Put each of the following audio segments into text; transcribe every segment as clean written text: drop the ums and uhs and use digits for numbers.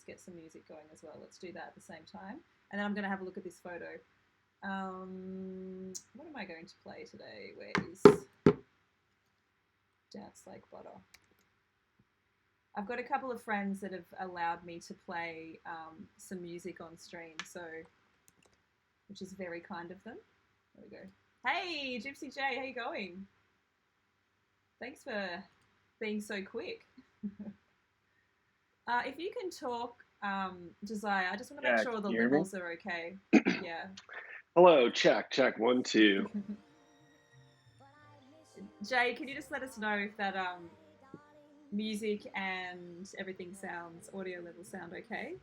get some music going as well. Let's do that at the same time. And then I'm going to have a look at this photo. What am I going to play today? Where is Dance Like Butter? I've got a couple of friends that have allowed me to play some music on stream, so which is very kind of them. There we go. Hey, Gypsy J, how you going? Thanks for being so quick. If you can talk, Josiah, I just want to make sure the levels are okay. Yeah. Hello, check, 1, 2. Jay, can you just let us know if that music and everything audio levels sound okay?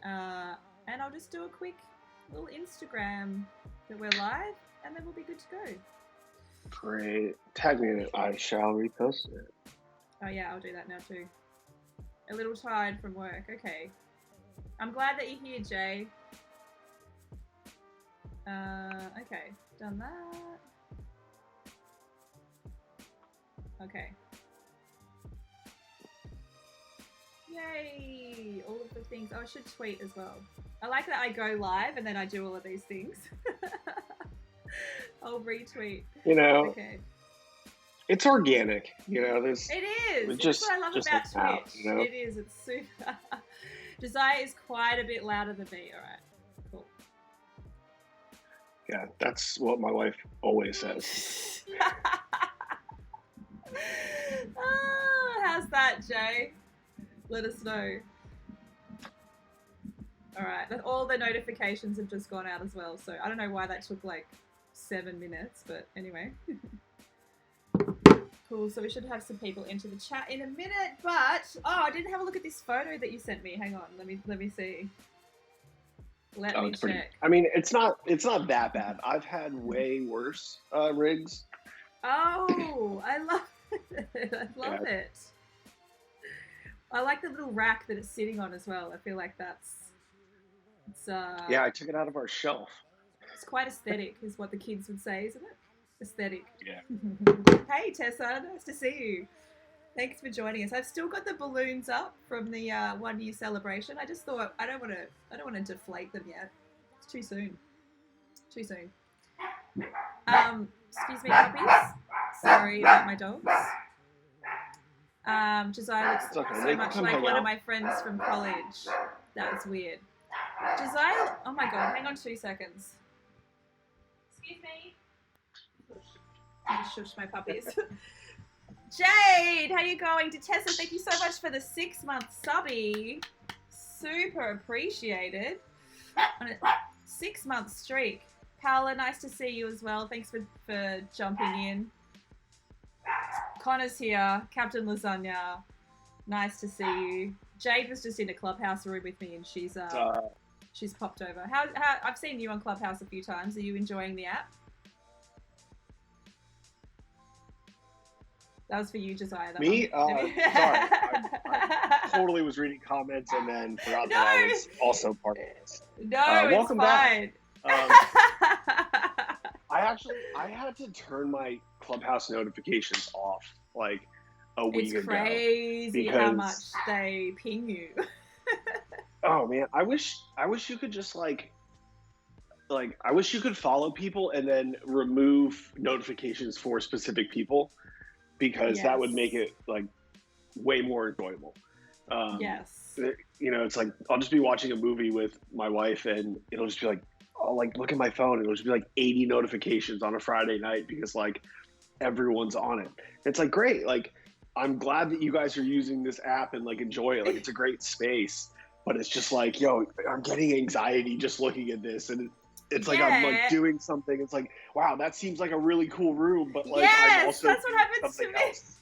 And I'll just do a quick little Instagram that we're live, and then we'll be good to go. Great. Tag me in it. I shall repost it. Oh yeah, I'll do that now too. A little tired from work. Okay. I'm glad that you're here, Jay. Okay. Done that. Okay. Yay! All of the things. Oh, I should tweet as well. I like that I go live and then I do all of these things. I'll retweet. You know, okay. It's organic. You know, there's. It is. That's what I love about Twitch. That, you know? It is. It's super. Josiah is quite a bit louder than me. All right. Cool. Yeah, that's what my wife always says. How's that, Jay? Let us know. All right, but all the notifications have just gone out as well, so I don't know why that took like 7 minutes, but anyway. Cool, so we should have some people into the chat in a minute, but I didn't have a look at this photo that you sent me. Hang on, let me see. Let me check. I mean, it's not that bad. I've had way worse rigs. Oh, I love it. I love it. I like the little rack that it's sitting on as well. I feel like yeah, I took it out of our shelf. It's quite aesthetic, is what the kids would say, isn't it? Aesthetic. Yeah. Hey Tessa, nice to see you. Thanks for joining us. I've still got the balloons up from the 1 year celebration. I just thought I don't want to deflate them yet. It's too soon. Excuse me, puppies. Sorry about my dogs. Josiah looks so much like one of my friends from college. That was weird. Josiah, oh my god, hang on 2 seconds. Excuse me. I just shushed my puppies. Jade, how you going? Tessa, thank you so much for the 6-month subby. Super appreciated. On a 6-month streak. Paola, nice to see you as well. Thanks for jumping in. Connor's here. Captain Lasagna. Nice to see you. Jade was just in a Clubhouse room with me and she's popped over. How I've seen you on Clubhouse a few times. Are you enjoying the app? That was for you, Josiah. Me? Sorry. I totally was reading comments and then forgot that I was also part of this. No, welcome it's fine. Back. I had to turn my Clubhouse notifications off like a week ago. It's crazy how much they ping you. Oh man, I wish you could just like I wish you could follow people and then remove notifications for specific people, because that would make it like way more enjoyable. Yes. You know, it's like I'll just be watching a movie with my wife and it'll just be like, I'll like look at my phone and it'll just be like 80 notifications on a Friday night because like everyone's on it. It's like, great. Like, I'm glad that you guys are using this app and like enjoy it. Like, it's a great space, but it's just like, yo, I'm getting anxiety just looking at this. And it's like, I'm like doing something. It's like, wow, that seems like a really cool room. But like, I'm also that's what happens to me. Else.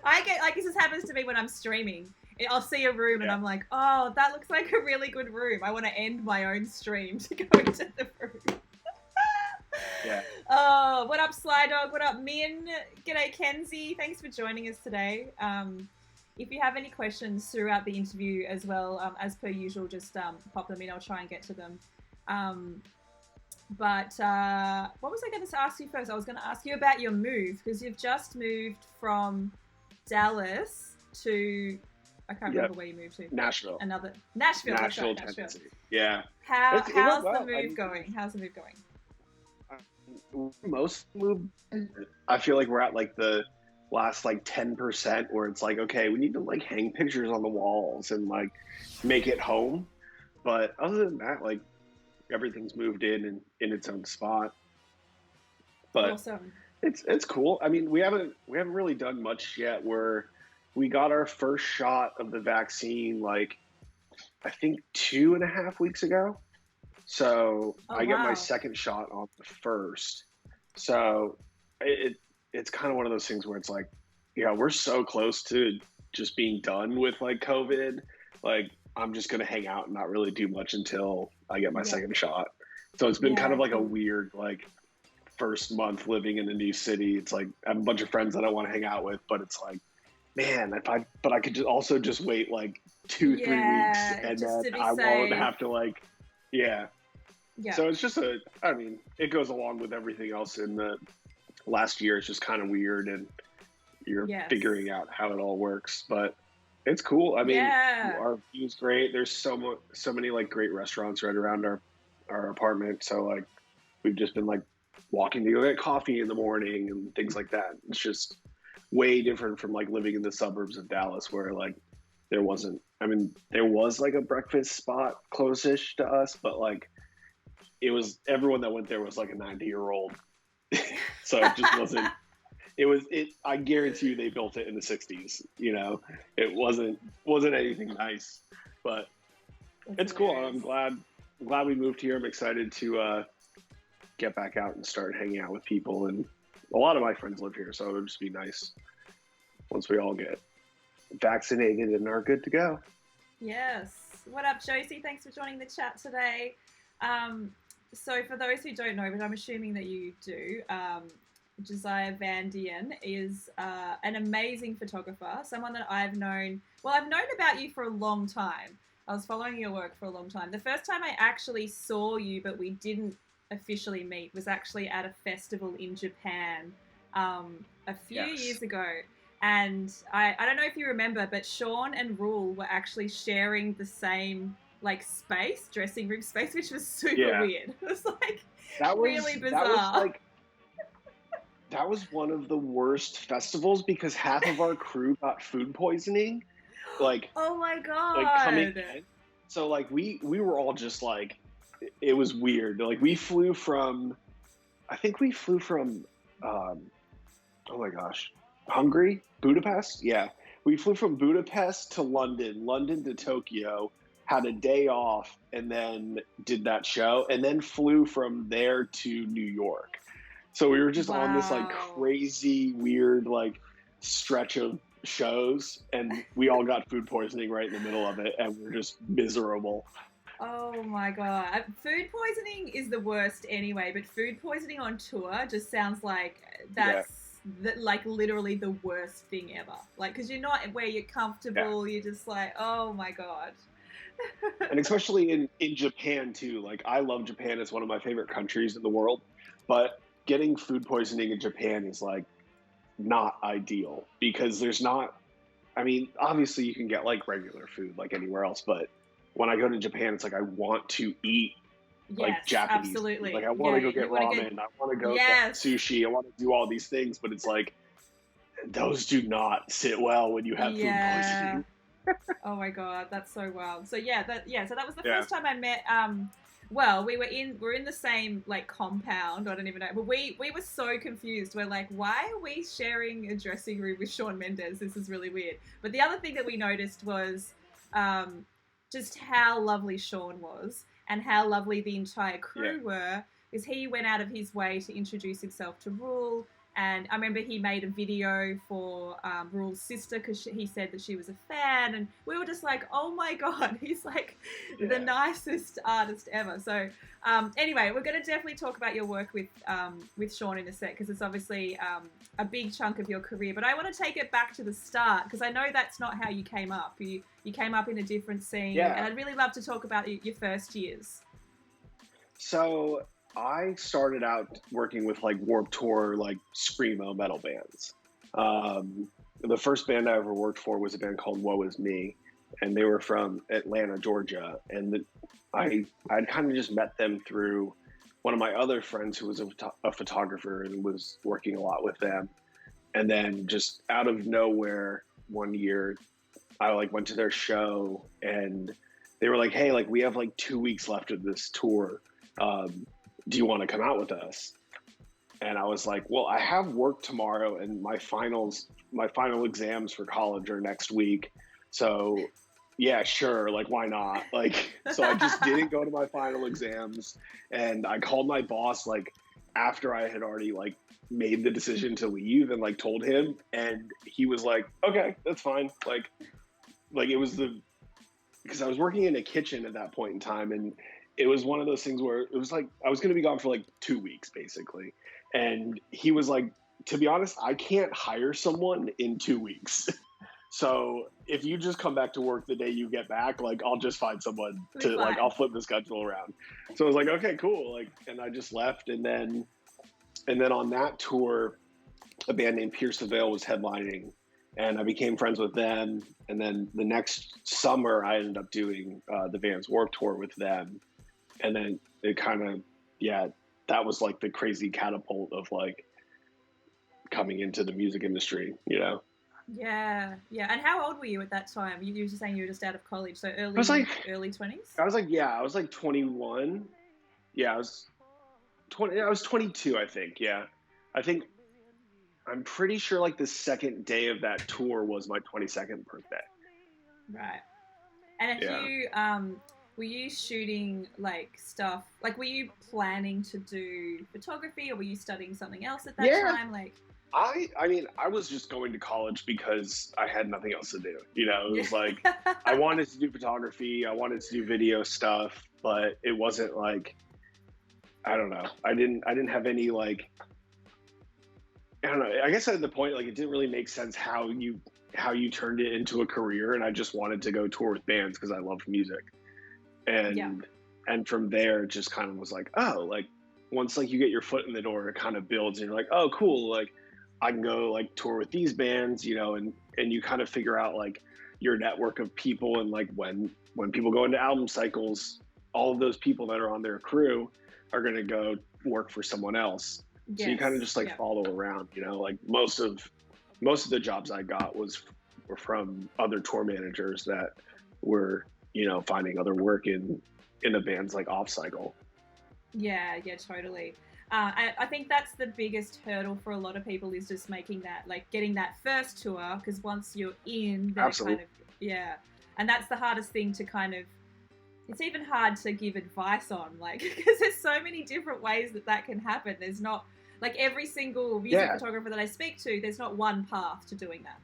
I get like, this happens to me when I'm streaming. I'll see a room and I'm like, oh, that looks like a really good room. I want to end my own stream to go into the room. Yeah. Oh, what up, Sly Dog? What up, Min? G'day, Kenzie. Thanks for joining us today. If you have any questions throughout the interview as well, as per usual, just pop them in. I'll try and get to them. But what was I going to ask you first? I was going to ask you about your move, because you've just moved from Dallas to I can't remember where you moved to. Nashville. Nashville, Tennessee. Yeah. How's the move going? How's the move going? Most move, I feel like we're at like the last like 10% where it's like, okay, we need to like hang pictures on the walls and like make it home. But other than that, like everything's moved in its own spot. But awesome. It's cool. I mean, we haven't really done much yet. Where we got our first shot of the vaccine like I think 2.5 weeks ago. So I get my second shot on the first. So it's kind of one of those things where it's like, yeah, we're so close to just being done with like COVID. Like I'm just gonna hang out and not really do much until I get my second shot. So it's been kind of like a weird like first month living in a new city. It's like I have a bunch of friends that I want to hang out with, but it's like, man, but I could just wait like 2-3 weeks and then I won't have to like, yeah. So it's just I mean, it goes along with everything else in the last year. It's just kind of weird and you're figuring out how it all works, but it's cool. I mean, our view's great. There's so many like great restaurants right around our apartment. So like we've just been like walking to go get coffee in the morning and things like that. It's just way different from like living in the suburbs of Dallas where like there was like a breakfast spot close-ish to us, but like it was everyone that went there was like a 90-year-old. So it just wasn't I guarantee you they built it in the 60s, you know. It wasn't anything nice, but it's cool. I'm glad we moved here. I'm excited to get back out and start hanging out with people, and a lot of my friends live here, so it'll just be nice once we all get vaccinated and are good to go. Yes. What up, Josie? Thanks for joining the chat today. So for those who don't know, but I'm assuming that you do, Josiah Van Dien is an amazing photographer, someone that I've known about you for a long time. I was following your work for a long time. The first time I actually saw you, but we didn't officially meet, was actually at a festival in Japan a few years ago. And I don't know if you remember, but Shawn and Rule were actually sharing the same like dressing room space, which was super weird. It was like really bizarre. That was one of the worst festivals because half of our crew got food poisoning. Like, oh my God. Like coming in. So like we were all just like, it was weird. Like we flew from oh my gosh, Hungary, Budapest. Yeah. We flew from Budapest to London to Tokyo, had a day off, and then did that show, and then flew from there to New York. So we were just on this like crazy, weird like stretch of shows, and we all got food poisoning right in the middle of it, and we're just miserable. Oh my God. Food poisoning is the worst anyway, but food poisoning on tour just sounds like that's like literally the worst thing ever. Like, because you're not where you're comfortable, you're just like, oh my God. And especially in Japan too. Like I love Japan. It's one of my favorite countries in the world, but getting food poisoning in Japan is like not ideal because there's not, I mean, obviously you can get like regular food like anywhere else, but when I go to Japan, it's like I want to eat like Japanese. Absolutely. Like I want to go get ramen. I want to go get sushi. I want to do all these things, but it's like those do not sit well when you have food poisoning. Oh my God, that's so wild. So so that was the first time I met. Well, we're in the same like compound. I don't even know, but we were so confused. We're like, why are we sharing a dressing room with Shawn Mendes? This is really weird. But the other thing that we noticed was just how lovely Shawn was and how lovely the entire crew were. Is he went out of his way to introduce himself to Rule. And I remember he made a video for Rule's sister because he said that she was a fan. And we were just like, oh my God, he's like the nicest artist ever. So anyway, we're going to definitely talk about your work with Shawn in a sec because it's obviously a big chunk of your career. But I want to take it back to the start because I know that's not how you came up. You came up in a different scene. Yeah. And I'd really love to talk about your first years. So I started out working with like Warped Tour, like screamo metal bands. The first band I ever worked for was a band called Woe Is Me. and they were from Atlanta, Georgia. And I'd kind of just met them through one of my other friends who was a photographer and was working a lot with them. And then just out of nowhere one year, I like went to their show and they were like, hey, like we have like 2 weeks left of this tour. Do you want to come out with us? And I was like, well, I have work tomorrow and my final exams for college are next week. So yeah, sure. Like, why not? Like, so I just didn't go to my final exams, and I called my boss like after I had already like made the decision to leave and like told him, and he was like, okay, that's fine. Like it was because I was working in a kitchen at that point in time, and it was one of those things where it was like I was going to be gone for like 2 weeks basically. And he was like, to be honest, I can't hire someone in 2 weeks. So if you just come back to work the day you get back, like I'll just find someone to like, I'll flip the schedule around. So I was like, okay, cool. Like, and I just left. And then on that tour, a band named Pierce the Veil was headlining, and I became friends with them. And then the next summer I ended up doing the Vans Warped Tour with them. And then it kind of, that was like the crazy catapult of like coming into the music industry, you know? Yeah. And how old were you at that time? You were just saying you were just out of college, so early 20s? I was like 21. Yeah, I was 20. I was 22, I think. Yeah. I'm pretty sure like the second day of that tour was my 22nd birthday. Right. And were you shooting like stuff? Like, were you planning to do photography, or were you studying something else at that time? Like, I mean, I was just going to college because I had nothing else to do. You know, it was like I wanted to do photography, I wanted to do video stuff, but it wasn't like, I don't know. I didn't have any like, I don't know. I guess at the point, like, it didn't really make sense how you turned it into a career, and I just wanted to go tour with bands because I loved music. And from there, it just kind of was like, oh, like once like you get your foot in the door, it kind of builds, and you're like, oh, cool, like I can go like tour with these bands, you know, and you kind of figure out like your network of people, and like when people go into album cycles, all of those people that are on their crew are going to go work for someone else. Yes. So you kind of just like follow around, you know, like most of the jobs I got were from other tour managers that were, you know, finding other work in a band's like off cycle. Yeah, totally. I think that's the biggest hurdle for a lot of people, is just making that, like getting that first tour, because once you're in, then Absolutely. And that's the hardest thing to kind of, it's even hard to give advice on, like, because there's so many different ways that can happen. There's not, like, every single music photographer that I speak to, there's not one path to doing that.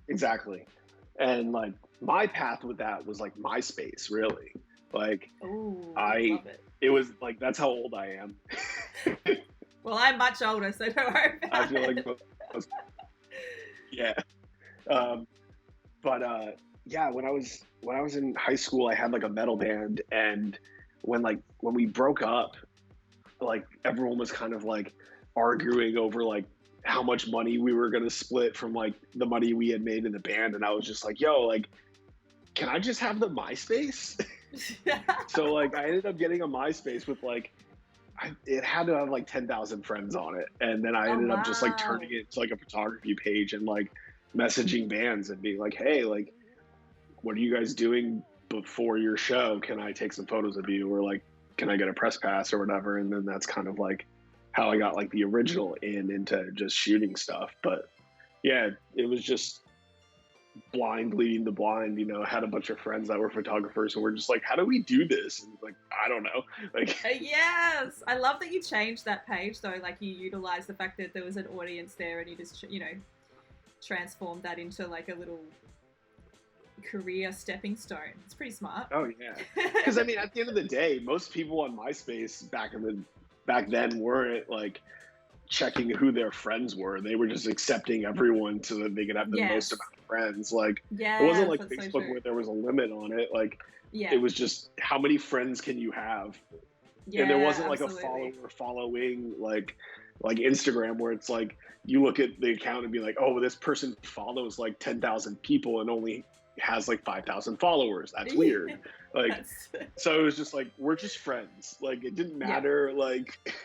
Exactly. And like my path with that was like MySpace, really. Like, love it. It was like, that's how old I am. Well, I'm much older, so don't worry about I feel like when I was in high school, I had like a metal band, and when we broke up, like everyone was kind of like arguing over like how much money we were going to split from like the money we had made in the band. And I was just like, yo, like, can I just have the MySpace? So like I ended up getting a MySpace with like, it had to have like 10,000 friends on it. And then I ended up just like turning it to like a photography page and like messaging bands and being like, hey, like, what are you guys doing before your show? Can I take some photos of you? Or like, can I get a press pass or whatever? And then that's kind of like how I got like the original into just shooting stuff. But yeah, it was just blind leading the blind, you know. I had a bunch of friends that were photographers and we're just like, how do we do this? And like, I don't know. Like, yes, I love that you changed that page though. Like, you utilized the fact that there was an audience there, and you just, you know, transformed that into like a little career stepping stone. It's pretty smart. Oh yeah, because I mean, at the end of the day, most people on MySpace back then weren't like checking who their friends were. They were just accepting everyone so that they could have the most amount of friends. Like, it wasn't like Facebook where there was a limit on it. Like, it was just how many friends can you have? And there wasn't like a follower following like Instagram, where it's like you look at the account and be like, oh, this person follows like 10,000 people and only has like 5,000 followers. That's weird. Like, so it was just like, we're just friends. Like, it didn't matter. Yeah. Like,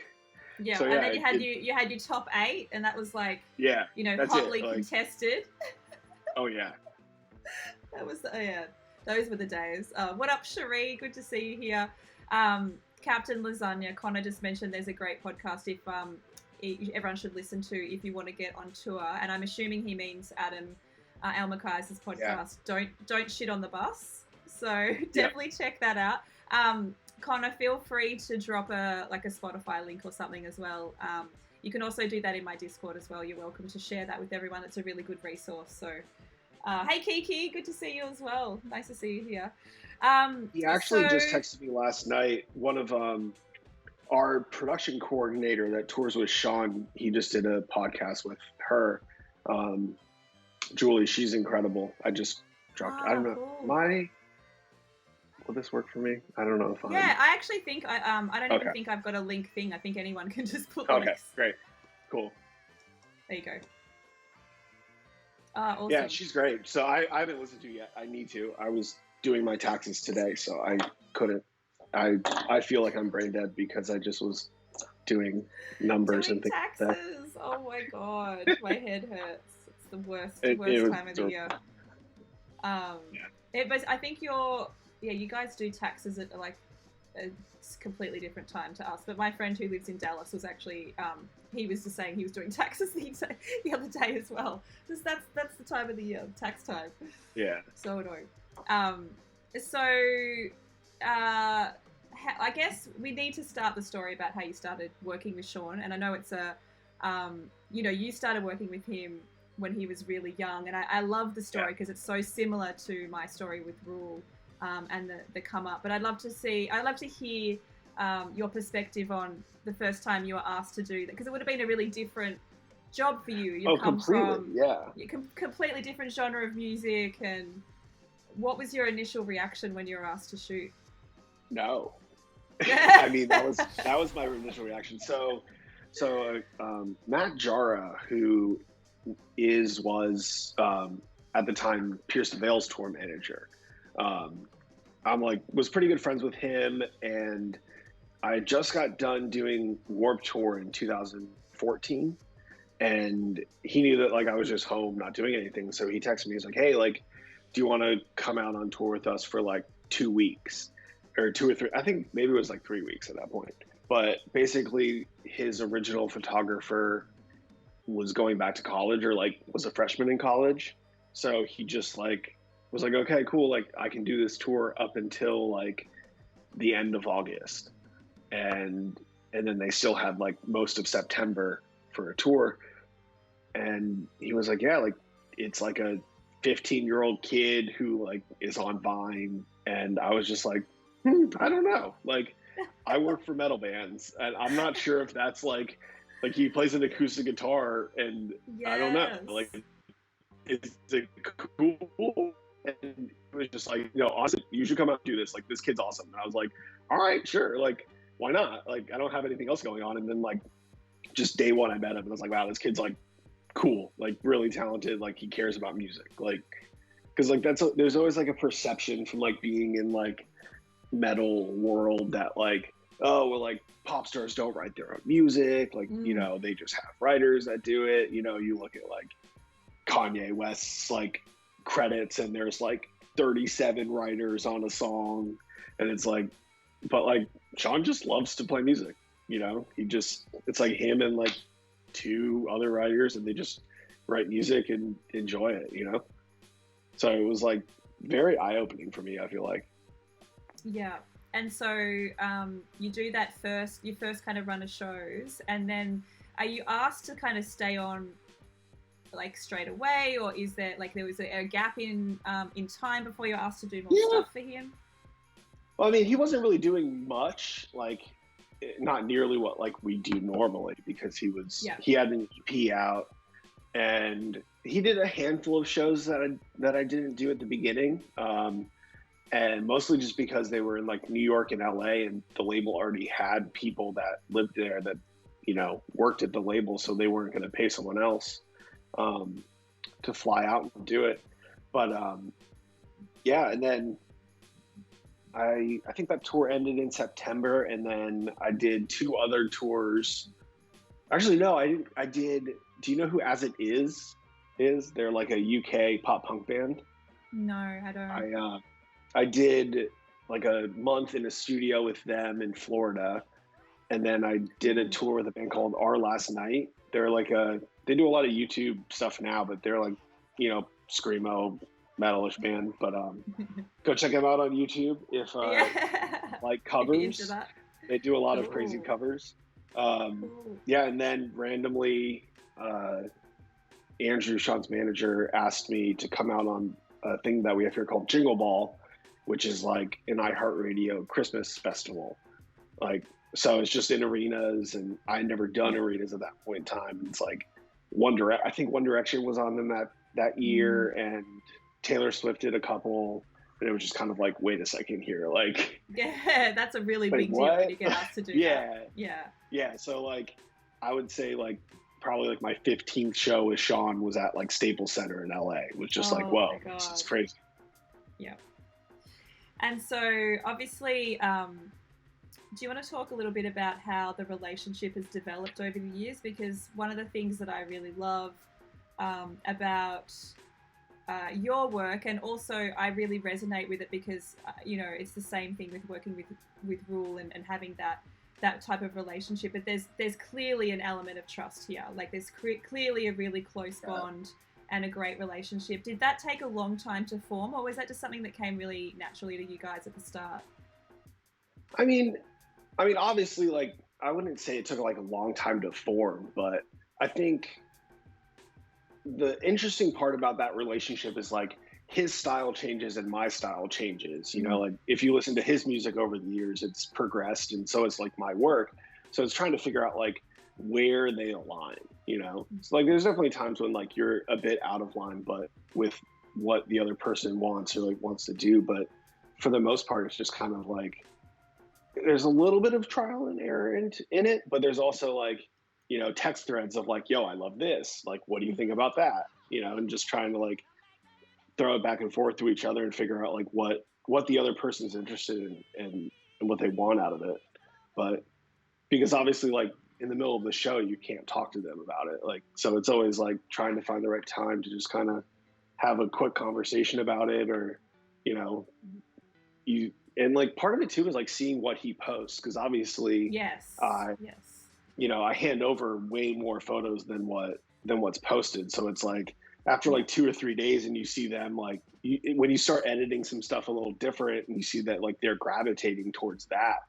yeah. So, and then you had your top 8, and that was like, yeah, you know, hotly contested. Oh yeah. That was those were the days. What up, Cherie? Good to see you here. Captain Lasagna, Connor just mentioned there's a great podcast if everyone should listen to if you want to get on tour, and I'm assuming he means Adam Almakai's podcast. Yeah. Don't shit on the bus. So definitely check that out. Connor, feel free to drop a Spotify link or something as well. You can also do that in my Discord as well. You're welcome to share that with everyone. It's a really good resource. So, hey Kiki, good to see you as well. Nice to see you here. He actually just texted me last night. One of our production coordinator that tours with Shawn, he just did a podcast with her. Julie, she's incredible. I just dropped. I don't know. Cool. Will this work for me? I don't know if I. Yeah, I actually think I don't even think I've got a link thing. I think anyone can just put links. Okay, great, cool. There you go. Awesome. Yeah, she's great. So I haven't listened to it yet. I need to. I was doing my taxes today, so I couldn't. I feel like I'm brain dead because I just was doing numbers and things taxes. Like that. Oh my god, my head hurts. It's the worst time of the year. But I think you guys do taxes at like a completely different time to us. But my friend who lives in Dallas was actually he was just saying he was doing taxes the other day as well. Just that's the time of the year, tax time. Yeah. So annoying. I guess we need to start the story about how you started working with Shawn. And I know it's you started working with him when he was really young. And I love the story because it's so similar to my story with Rule and the come up. But I'd love to hear your perspective on the first time you were asked to do that, because it would have been a really different job for you. You've come from completely different genre of music. And what was your initial reaction when you were asked to shoot? No. I mean, that was my initial reaction. So Matt Jara, who was at the time Pierce the Veil's tour manager, was pretty good friends with him, and I just got done doing Warped Tour in 2014, and he knew that I was just home not doing anything, so he texted me. He's like, "Hey, do you want to come out on tour with us for 2 weeks?" Or 2 or 3, I think maybe it was 3 weeks at that point. But basically his original photographer was going back to college, or was a freshman in college. So he just was like, okay, cool. I can do this tour up until the end of August. And then they still had most of September for a tour. And he was like, yeah, it's a 15-year-old kid who is on Vine. And I was just like, I don't know. I work for metal bands, and I'm not sure if that's he plays an acoustic guitar, and I don't know. Is it cool? And it was just honestly, you should come out and do this. This kid's awesome. And I was like, all right, sure. Why not? I don't have anything else going on. And then just day one, I met him, and I was like, wow, this kid's cool, really talented. He cares about music. Because there's always a perception from being in metal world that pop stars don't write their own music, they just have writers that do it. You look at Kanye West's credits, and there's 37 writers on a song, and it's but Shawn just loves to play music. It's him and 2 other writers, and they just write music and enjoy it. So it was very eye-opening for me, I feel like. Yeah. And so you do that you first kind of run of shows, and then are you asked to kind of stay on straight away, or is there there was a gap in time before you're asked to do more stuff for him? Well, I mean, he wasn't really doing much, not nearly what we do normally, because he had an EP out, and he did a handful of shows that I didn't do at the beginning. And mostly just because they were in New York and LA, and the label already had people that lived there that, worked at the label. So they weren't going to pay someone else to fly out and do it. But yeah, and then I think that tour ended in September, and then I did 2 other tours. Actually, no, I didn't. I did. Do you know who As It Is? They're like a UK pop punk band. No, I don't. I did like a month in a studio with them in Florida, and then I did a tour with a band called Our Last Night. They do a lot of YouTube stuff now, but they're like, screamo metalish band. But go check them out on YouTube if like covers. They do a lot of crazy covers. Yeah, and then randomly, Andrew, Shawn's manager, asked me to come out on a thing that we have here called Jingle Ball, which is like an iHeartRadio Christmas festival. Like, so it's just in arenas, and I had never done arenas at that point in time. It's like I think One Direction was on them that year, and Taylor Swift did a couple, and it was just kind of like, wait a second here, like, yeah, that's a really big deal when you get asked to do that. Yeah. So like, I would say like probably like my 15th show with Shawn was at like Staples Center in LA. It was just like, whoa, this is crazy. Yeah. And so obviously, do you want to talk a little bit about how the relationship has developed over the years? Because one of the things that I really love about your work, and also I really resonate with it because, it's the same thing with working with Rule and having that type of relationship. But there's clearly an element of trust here. Like there's clearly a really close bond and a great relationship. Did that take a long time to form, or was that just something that came really naturally to you guys at the start? I mean, obviously, like, I wouldn't say it took like a long time to form, but I think the interesting part about that relationship is like his style changes and my style changes. Like if you listen to his music over the years, it's progressed, and so it's like my work. So it's trying to figure out like where they align. So like there's definitely times when like you're a bit out of line, but with what the other person wants or like wants to do. But for the most part, it's just kind of like there's a little bit of trial and error in it, but there's also like, text threads of like, yo, I love this. Like, what do you think about that? And just trying to like throw it back and forth to each other and figure out like what the other person's interested in and what they want out of it. But because obviously like in the middle of the show, you can't talk to them about it. Like, so it's always like trying to find the right time to just kind of have a quick conversation about it, or, and like part of it too is like seeing what he posts, because obviously, I hand over way more photos than what's posted. So it's like after like 2 or 3 days, and you see them like when you start editing some stuff a little different, and you see that like they're gravitating towards that,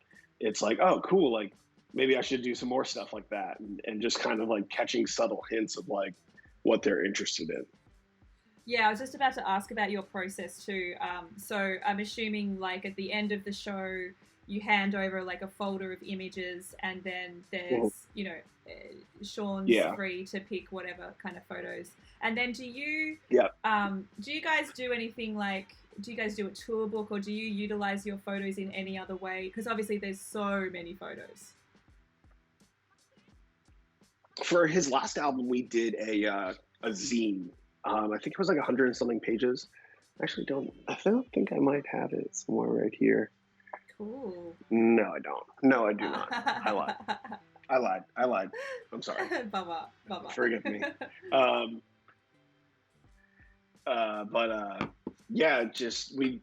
it's like, oh, cool, like maybe I should do some more stuff like that, and just kind of like catching subtle hints of like what they're interested in. Yeah, I was just about to ask about your process too. So I'm assuming like at the end of the show, you hand over like a folder of images, and then there's, Shawn's free to pick whatever kind of photos. And then do you guys do anything like, do you guys do a tour book, or do you utilize your photos in any other way? Because obviously there's so many photos. For his last album, we did a zine. I think it was like 100 and something pages. I don't think I might have it somewhere right here. Cool. No, I don't. No, I do not. I lied. I'm sorry. Baba. Forgive me. Just we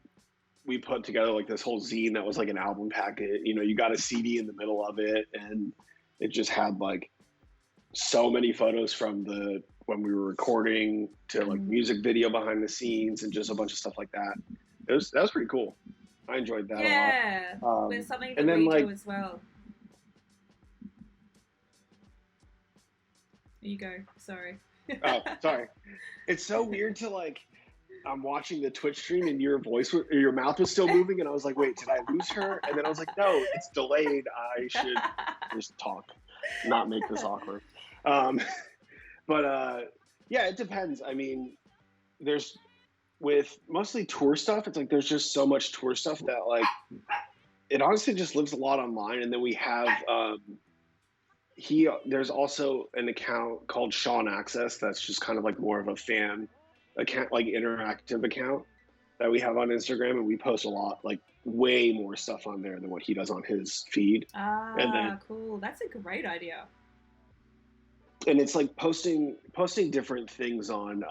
put together like this whole zine that was like an album packet. You got a CD in the middle of it, and it just had like so many photos from when we were recording to like music video behind the scenes, and just a bunch of stuff like that. That was pretty cool. I enjoyed that a lot. There's something that we do as well. You go. Sorry. Oh, sorry. It's so weird to like, I'm watching the Twitch stream and your mouth was still moving, and I was like, wait, did I lose her? And then I was like, no, it's delayed. I should just talk, not make this awkward. It depends. I mean, with mostly tour stuff, it's like there's just so much tour stuff that like it honestly just lives a lot online. And then we have there's also an account called Shawn Access that's just kind of like more of a fan account, like interactive account. that we have on Instagram, and we post a lot, like way more stuff on there than what he does on his feed. And then Cool. That's a great idea. and it's like posting different things on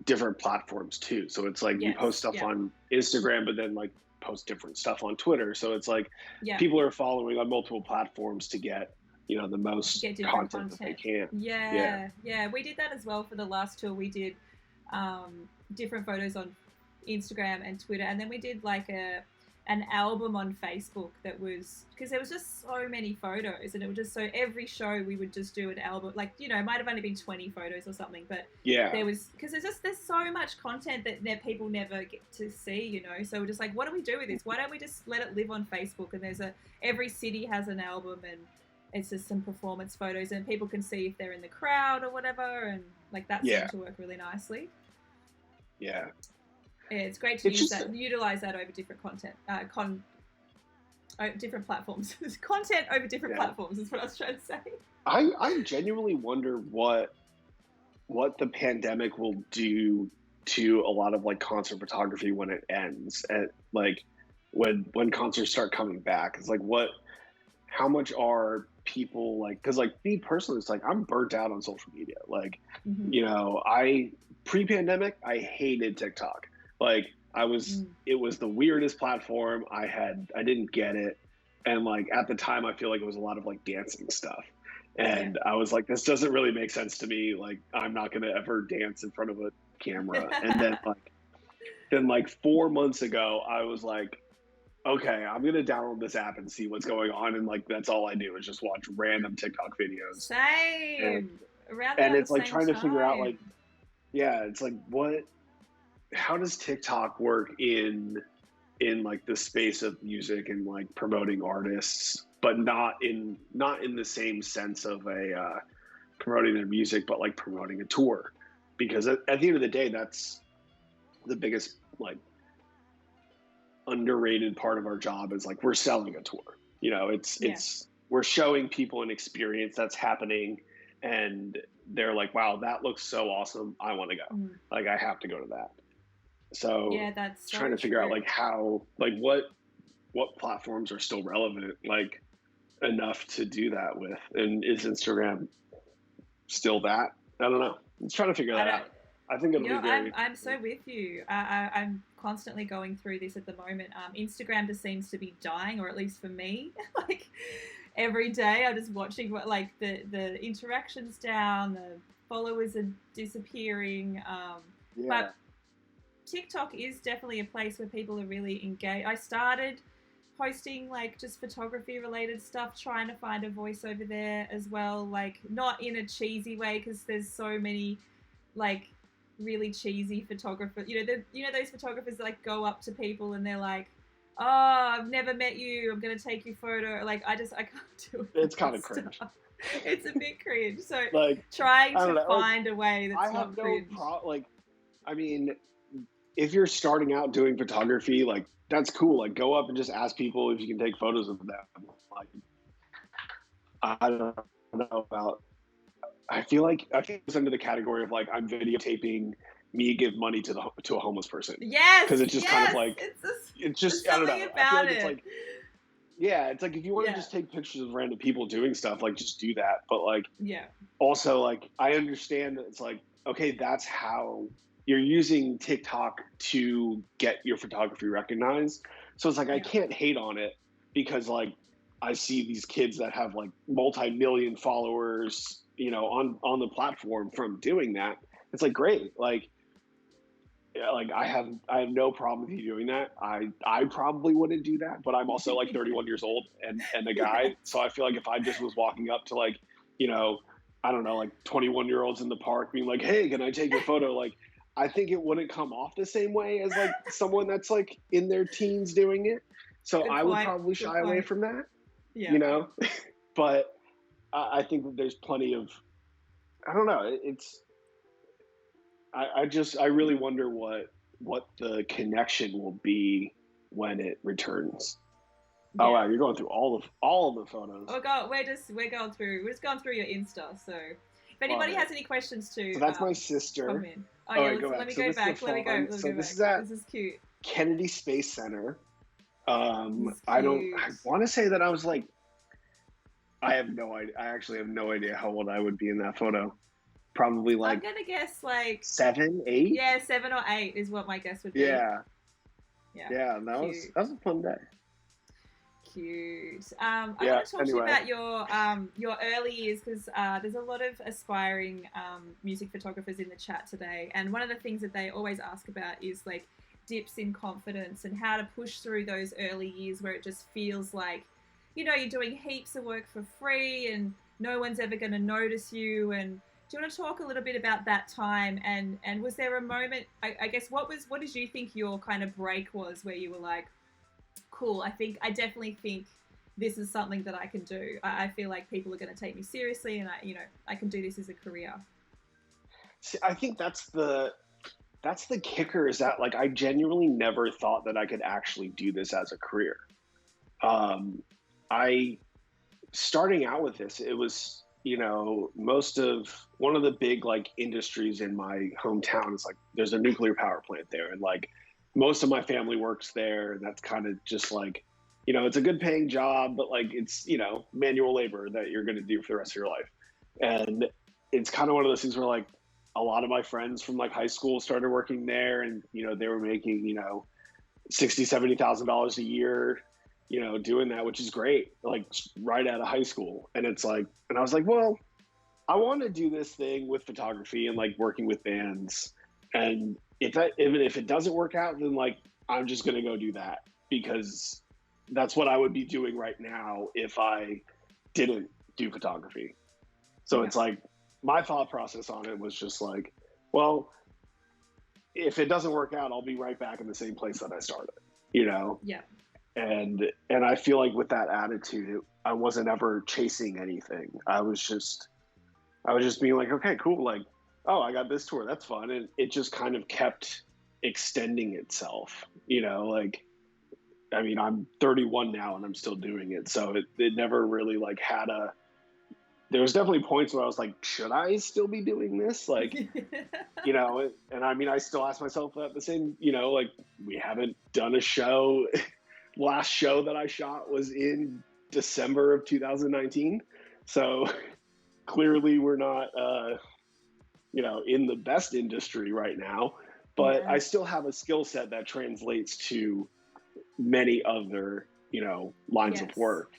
different platforms too. So it's like we post stuff on Instagram, but then like post different stuff on Twitter. So it's like people are following on multiple platforms to get, you know, the most content that they can. Yeah. We did that as well for the last tour. We did different photos on Instagram and Twitter, and then we did like an album on Facebook that was, because there was just so many photos, and it was just so every show we would just do an album, like, you know, it might have only been 20 photos or something, but there was, because there's so much content that people never get to see, you know. So we're just like, what do we do with this? Why don't we just let it live on Facebook? And every city has an album, and it's just some performance photos, and people can see if they're in the crowd or whatever, and like that seemed to work really nicely. Yeah, it's great to utilize that over different content, different platforms. Content over different platforms is what I was trying to say. I genuinely wonder what the pandemic will do to a lot of like concert photography when it ends, and like when concerts start coming back. It's like how much are people like, because like me personally, it's like I'm burnt out on social media. Like, you know, pre-pandemic, I hated TikTok. Like it was the weirdest platform. I didn't get it. And like at the time, I feel like it was a lot of like dancing stuff. And I was like, this doesn't really make sense to me. Like, I'm not going to ever dance in front of a camera. And then like 4 months ago, I was like, okay, I'm going to download this app and see what's going on. And like, that's all I do is just watch random TikTok videos. Same. And it's like trying to figure out like, it's like how does TikTok work in like the space of music and like promoting artists, but not in the same sense of a promoting their music, but like promoting a tour, because at the end of the day, that's the biggest like underrated part of our job is like we're selling a tour. You know, it's we're showing people an experience that's happening, and they're like, wow, that looks so awesome, I want to go. Like, I have to go to that. So that's trying to figure out like how, like what platforms are still relevant, like enough to do that with, and is Instagram still that? I don't know. I'm trying to figure that out. I think it'll be very. I'm so with you. I'm constantly going through this at the moment. Instagram just seems to be dying, or at least for me. Like every day, I'm just watching what like the interactions down, the followers are disappearing. But TikTok is definitely a place where people are really engaged. I started posting like just photography related stuff, trying to find a voice over there as well, like not in a cheesy way, because there's so many like really cheesy photographers. You know those photographers that like go up to people and they're like, oh, I've never met you, I'm gonna take your photo. Like I can't do it. It's kind of cringe. It's a bit cringe. So like trying to find a way that's not cringe. I mean, if you're starting out doing photography, like that's cool. Like go up and just ask people if you can take photos of them. Like I don't know about. I feel it's under the category of like I'm videotaping me give money to a homeless person. Yes, because it's just kind of like it's just I don't know. I feel like it's like it's like if you want to just take pictures of random people doing stuff, like just do that. But like also like I understand that it's like okay, that's how you're using TikTok to get your photography recognized. So it's like I can't hate on it, because like I see these kids that have like multi-million followers, you know, on the platform from doing that. It's like great. Like I have no problem with you doing that. I probably wouldn't do that, but I'm also like 31 years old and a guy. So I feel like if I just was walking up to like, you know, I don't know, like 21-year-olds in the park being like, hey, can I take your photo? Like, I think it wouldn't come off the same way as like someone that's like in their teens doing it. So I would probably shy away from that, you know, but I think that there's plenty of, I don't know. I really wonder what the connection will be when it returns. Yeah. Oh wow, you're going through all of the photos. We're just going through your Insta. So If anybody has any questions too, so that's my sister. Come in. Oh All yeah, right, let me go back. Let me go. This is at This is cute. Kennedy Space Center. This is I cute. want to say that I was like, I have no idea. I actually have no idea how old I would be in that photo. Probably like, I'm gonna guess like 7, 8. Yeah, 7 or 8 is what my guess would be. Yeah. Yeah. Yeah, that was a fun day. Cute. I want to talk to you about your early years, because there's a lot of aspiring music photographers in the chat today, and one of the things that they always ask about is like dips in confidence and how to push through those early years where it just feels like, you know, you're doing heaps of work for free and no one's ever going to notice you. And do you want to talk a little bit about that time? And was there a moment, I guess, what did you think your kind of break was where you were like, cool, I definitely think this is something that I can do. I feel like people are going to take me seriously, and I can do this as a career. See, I think that's the kicker, is that like I genuinely never thought that I could actually do this as a career. I starting out with this, it was, you know, one of the big like industries in my hometown is like there's a nuclear power plant there, and like most of my family works there, and that's kind of just like, you know, it's a good paying job, but like it's, you know, manual labor that you're going to do for the rest of your life. And it's kind of one of those things where like a lot of my friends from like high school started working there, and, you know, they were making, you know, $60,000-$70,000 a year, you know, doing that, which is great, like right out of high school. And it's like, and I was like, well, I want to do this thing with photography and like working with bands. And even if it doesn't work out, then like, I'm just going to go do that, because that's what I would be doing right now if I didn't do photography. So It's like, my thought process on it was just like, well, if it doesn't work out, I'll be right back in the same place that I started, you know? Yeah. And I feel like with that attitude, I wasn't ever chasing anything. I was just being like, okay, cool. Like, oh, I got this tour. That's fun. And it just kind of kept extending itself, you know, like, I mean, I'm 31 now and I'm still doing it. So it never really like there was definitely points where I was like, should I still be doing this? Like, you know, and I mean, I still ask myself that the same, you know, like we haven't done a show. Last show that I shot was in December of 2019. So clearly we're not, you know, in the best industry right now, but I still have a skill set that translates to many other, you know, lines of work,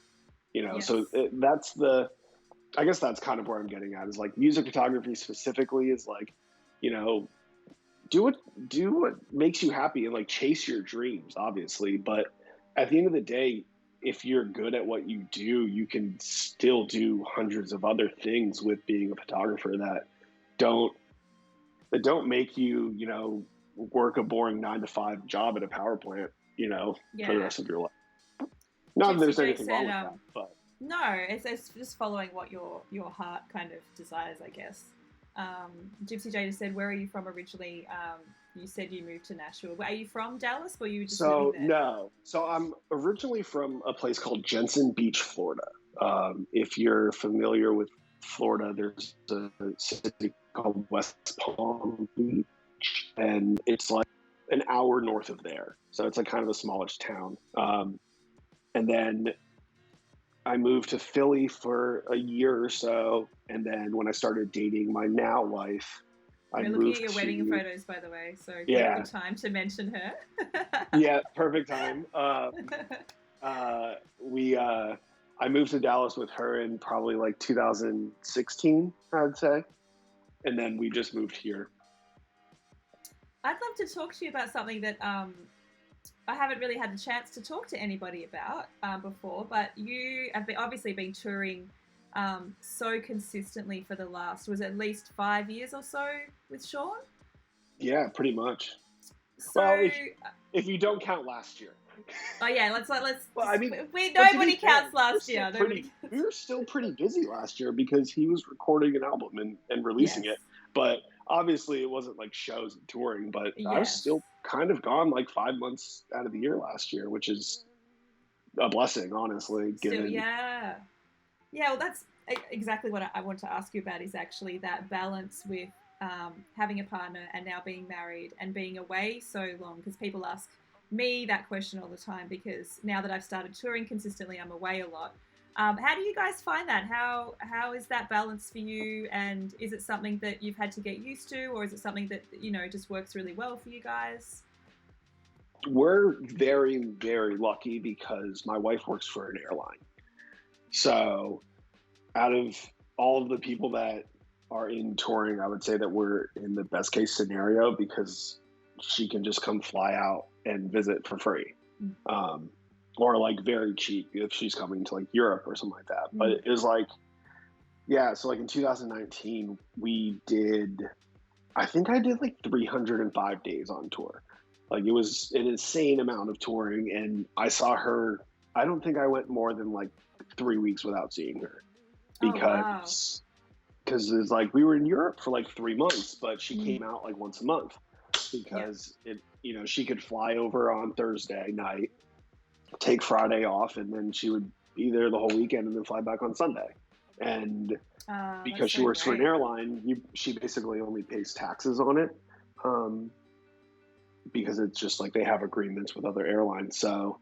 you know, so I guess that's kind of where I'm getting at, is like music photography specifically is like, you know, do what makes you happy and like chase your dreams, obviously. But at the end of the day, if you're good at what you do, you can still do hundreds of other things with being a photographer that don't make you, you know, work a boring 9-to-5 job at a power plant, you know, for the rest of your life. Not that there's anything wrong with that, but no, it's just following what your heart kind of desires, I guess. Gypsy J just said, where are you from originally? You said you moved to Nashville. Are you from Dallas, or you just living there? No. So I'm originally from a place called Jensen Beach, Florida. If you're familiar with Florida, there's a city called West Palm Beach, and it's like an hour north of there. So it's like kind of a smallish town. And then I moved to Philly for a year or so, and then when I started dating my now wife, We're looking at your wedding photos, by the way, so good time to mention her. Yeah, perfect time. I moved to Dallas with her in probably like 2016, I'd say, and then we just moved here. I'd love to talk to you about something that I haven't really had the chance to talk to anybody about before, but you have obviously been touring so consistently for the last, was it at least 5 years or so with Shawn? Yeah, pretty much. So, well, if you don't count last year. Oh yeah, let's. Well, I mean, nobody counts last year. We were still pretty busy last year because he was recording an album and releasing it. But obviously, it wasn't like shows and touring. But I was still kind of gone like 5 months out of the year last year, which is a blessing, honestly. Well, exactly what I want to ask you about is actually that balance with having a partner and now being married and being away so long. Because people ask me that question all the time, because now that I've started touring consistently, I'm away a lot. How do you guys find that? How is that balance for you? And is it something that you've had to get used to, or is it something that, you know, just works really well for you guys? We're very, very lucky because my wife works for an airline. So out of all of the people that are in touring, I would say that we're in the best case scenario because she can just come fly out and visit for free. Or like very cheap if she's coming to like Europe or something like that. But it was like, yeah, so like in 2019, I think I did like 305 days on tour. Like it was an insane amount of touring, and I saw her. I don't think I went more than like 3 weeks without seeing her because it's like we were in Europe for like 3 months, but she came out like once a month because she could fly over on Thursday night, take Friday off, and then she would be there the whole weekend and then fly back on Sunday. And because she works for an airline, she basically only pays taxes on it. Because it's just like they have agreements with other airlines. So,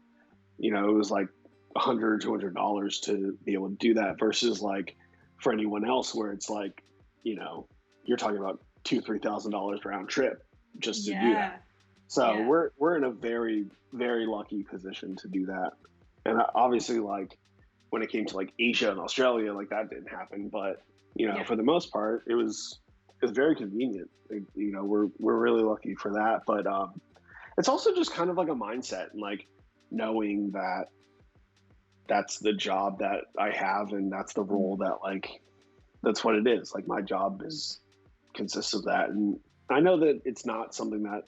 it was like $100 or $200 to be able to do that versus like for anyone else where it's like, you're talking about $2,000-$3,000 round trip just to do that. So we're in a very, very lucky position to do that. And obviously like when it came to like Asia and Australia, like that didn't happen. But, for the most part, it was very convenient. We're really lucky for that. But it's also just kind of like a mindset and like knowing that that's the job that I have and that's the role that like that's what it is. Like my job consists of that. And I know that it's not something that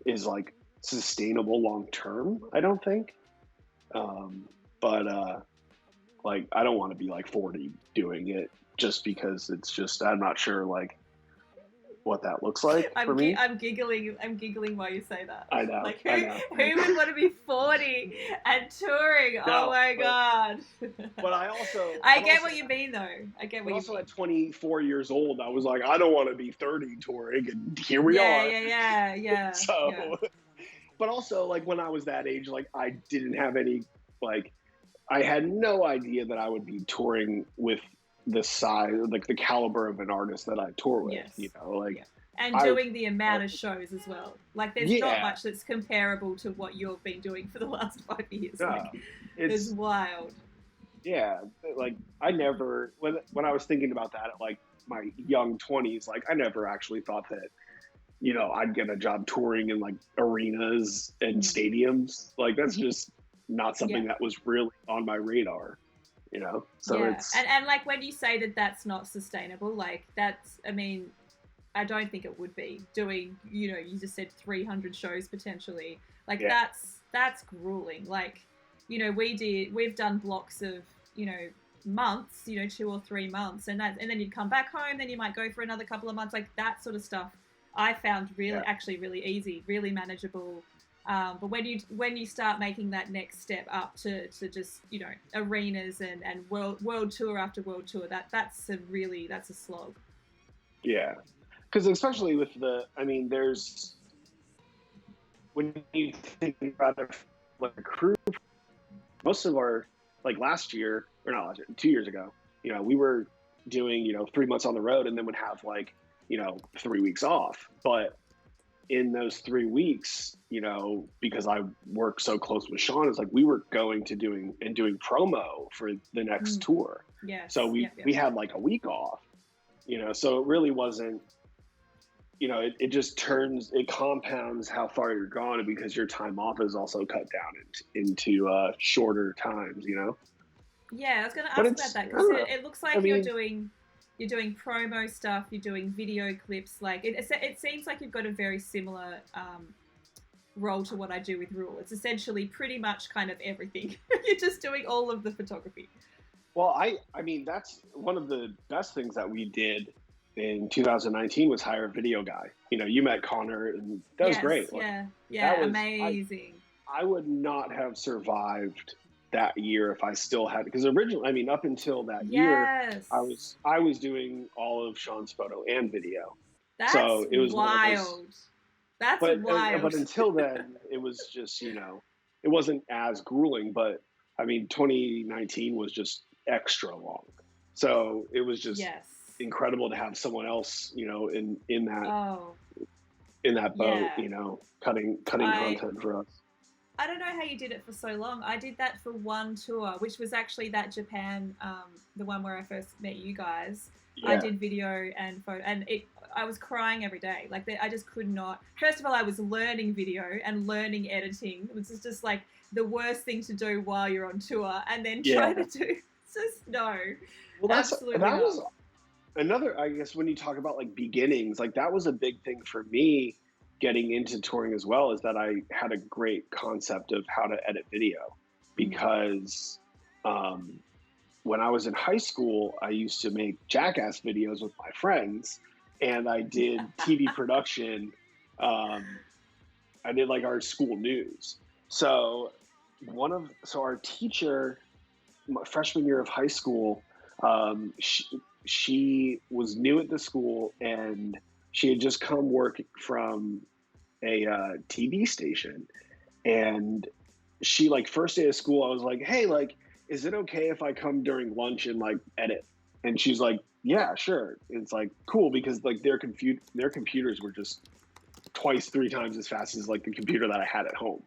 is like sustainable long term, I don't think. But like I don't want to be like 40 doing it just because it's just I'm not sure like what that looks like for me. I'm giggling while you say that. I know. Like who would want to be 40 and touring? No, oh my god. But I get what you mean though. I get what you mean. Also at 24 years old, I was like, I don't want to be 30 touring, and here we are. Yeah. So, but also like when I was that age, like I didn't have any like I had no idea that I would be touring with the size, like the caliber of an artist that I tour with, and doing the amount of shows as well. Like there's not much that's comparable to what you've been doing for the last 5 years. Yeah, like, it's wild. Yeah, like I never, when I was thinking about that at like my young 20s, like I never actually thought that, I'd get a job touring in like arenas and stadiums. Like that's just not something that was really on my radar. So it's and like when you say that that's not sustainable, like that's I don't think it would be doing you just said 300 shows potentially, like that's grueling. Like we've done blocks of months, 2 or 3 months, and then you'd come back home, then you might go for another couple of months. Like that sort of stuff I found actually really easy, really manageable. But when you start making that next step up to just arenas and world tour after world tour, that's a slog. Yeah, because especially with there's when you think about it like a crew, most of our like last year or not last year, 2 years ago, we were doing 3 months on the road and then would have like 3 weeks off, but in those 3 weeks, because I work so close with Shawn, it's like we were going to doing promo for the next tour. Yeah. So we had like a week off, so it really wasn't, it just it compounds how far you're gone because your time off is also cut down into shorter times, Yeah, I was going to ask about that because it looks like you're doing promo stuff, you're doing video clips. Like it seems like you've got a very similar role to what I do with Rule. It's essentially pretty much kind of everything. You're just doing all of the photography. Well, I mean that's one of the best things that we did in 2019 was hire a video guy. You met Connor, and that was great. Yeah, that was amazing. I would not have survived that year if I still had, because originally, I mean, up until that year, Yes. I was doing all of Shawn's photo and video. That's so it was wild. one of those, That's wild. but until then, it was just, you know, it wasn't as grueling. But I mean, 2019 was just extra long, so it was just yes. incredible to have someone else, you know, in that Oh. in that boat, Yeah. you know, cutting content for us. I don't know how you did it for so long. I did that for one tour, which was actually that Japan, the one where I first met you guys. Yeah. I did video and photo, and I was crying every day. Like, I just could not. First of all, I was learning video and learning editing, which is just like the worst thing to do while you're on tour, and then try to do just no. Well, that was another, I guess, when you talk about like beginnings, like that was a big thing for me getting into touring as well, is that I had a great concept of how to edit video, because when I was in high school, I used to make jackass videos with my friends, and I did TV production. I did like our school news. So our teacher, my freshman year of high school, she was new at the school, and she had just come work from a TV station. And she, like, first day of school, I was like, hey, like, is it okay if I come during lunch and like edit? And she's like, yeah, sure. It's like cool, because like their computers were just twice, 3 times as fast as like the computer that I had at home.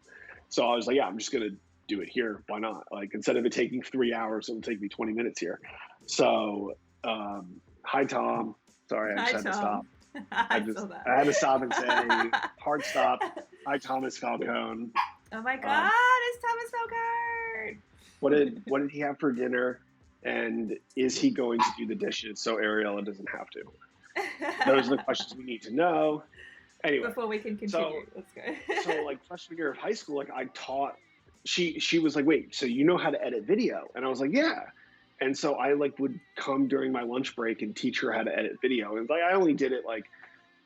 So I was like, yeah, I'm just gonna do it here. Why not? Like, instead of it taking 3 hours, it'll take me 20 minutes here. So hi Tom. Sorry, I just had to stop. I had to stop and say hard stop. Hi Thomas Falcone. Oh my God, it's Thomas Falcone. What did he have for dinner, and is he going to do the dishes so Ariella doesn't have to? Those are the questions we need to know. Anyway, before we can continue, let's go. So like freshman year of high school, like I taught. She was like, wait, so you know how to edit video? And I was like, yeah. And so I like would come during my lunch break and teach her how to edit video. And like I only did it like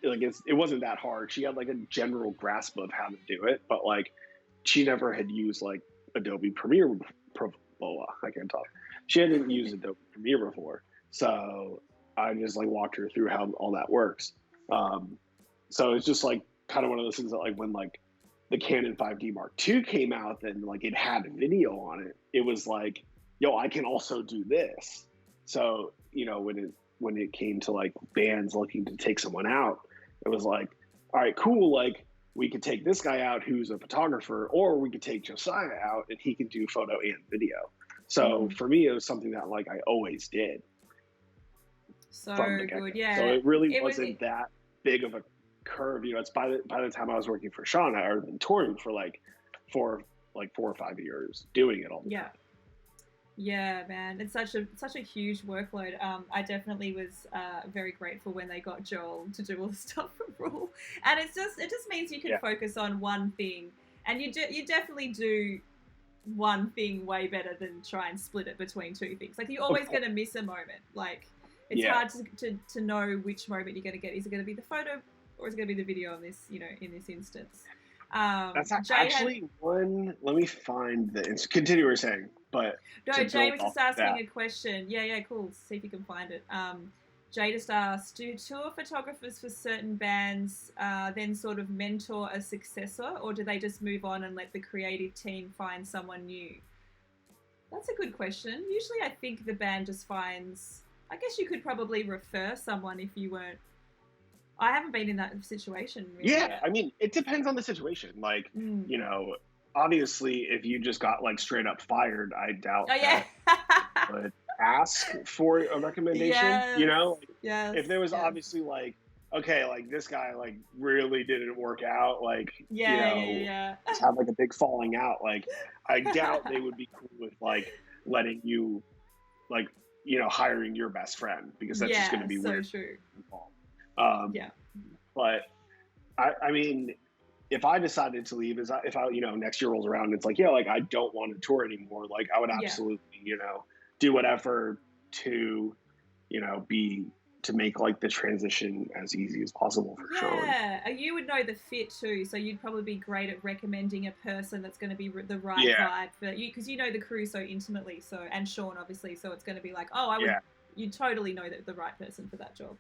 it wasn't that hard. She had like a general grasp of how to do it, but like she never had used like Adobe Premiere. I can't talk. She hadn't used Adobe Premiere before, so I just like walked her through how all that works. So it's just like kind of one of those things that like when like the Canon 5D Mark II came out, and like it had video on it, it was like, yo, I can also do this. So, you know, when it came to like bands looking to take someone out, it was like, all right, cool, like we could take this guy out who's a photographer, or we could take Josiah out and he can do photo and video. So for me, it was something that like I always did. So good, yeah. So it really wasn't that big of a curve. You know, it's by the time I was working for Shawn, I had been touring for like 4 or 5 years, doing it all the time. Yeah, man, it's such a huge workload. I definitely was very grateful when they got Joel to do all the stuff for Rule, and it just means you can focus on one thing, and you definitely do one thing way better than try and split it between 2 things. Like, you're always going to miss a moment. Like, it's hard to know which moment you're going to get. Is it going to be the photo, or is it going to be the video in this instance? That's actually one. Let me find continue what you're saying. But no, Jay was just asking a question. Yeah, cool. See if you can find it. Jay just asked, do tour photographers for certain bands then sort of mentor a successor, or do they just move on and let the creative team find someone new? That's a good question. Usually I think the band just finds, I guess you could probably refer someone if you weren't. I haven't been in that situation really yet. I mean, it depends on the situation. Like, you know, obviously, if you just got like straight up fired, I doubt that would ask for a recommendation. You know, if there was obviously like, okay, like this guy like really didn't work out, like just have like a big falling out. Like, I doubt they would be cool with like letting you, like, you know, hiring your best friend, because that's just going to be weird. True. But I mean, if I decided to leave, if I, you know, next year rolls around and it's like, yeah, like I don't want to tour anymore, like I would absolutely, you know, do whatever to, you know, to make like the transition as easy as possible for Shawn. Yeah, you would know the fit too, so you'd probably be great at recommending a person that's going to be the right vibe for you, because you know the crew so intimately. So, and Shawn obviously, so it's going to be like, oh, I would. You totally know the right person for that job.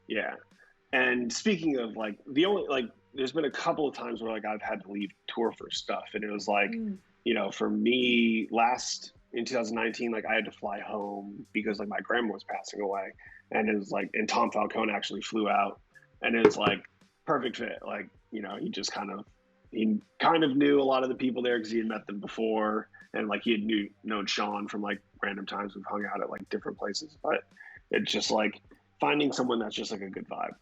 Yeah, and speaking of like there's been a couple of times where like I've had to leave tour for stuff, and it was like, you know, for me in 2019, like I had to fly home because like my grandma was passing away, and it was like, and Tom Falcone actually flew out, and it was like perfect fit. Like, you know, he kind of knew a lot of the people there because he had met them before, and like he had known Shawn from like random times. We've hung out at like different places, but it's just like finding someone that's just like a good vibe.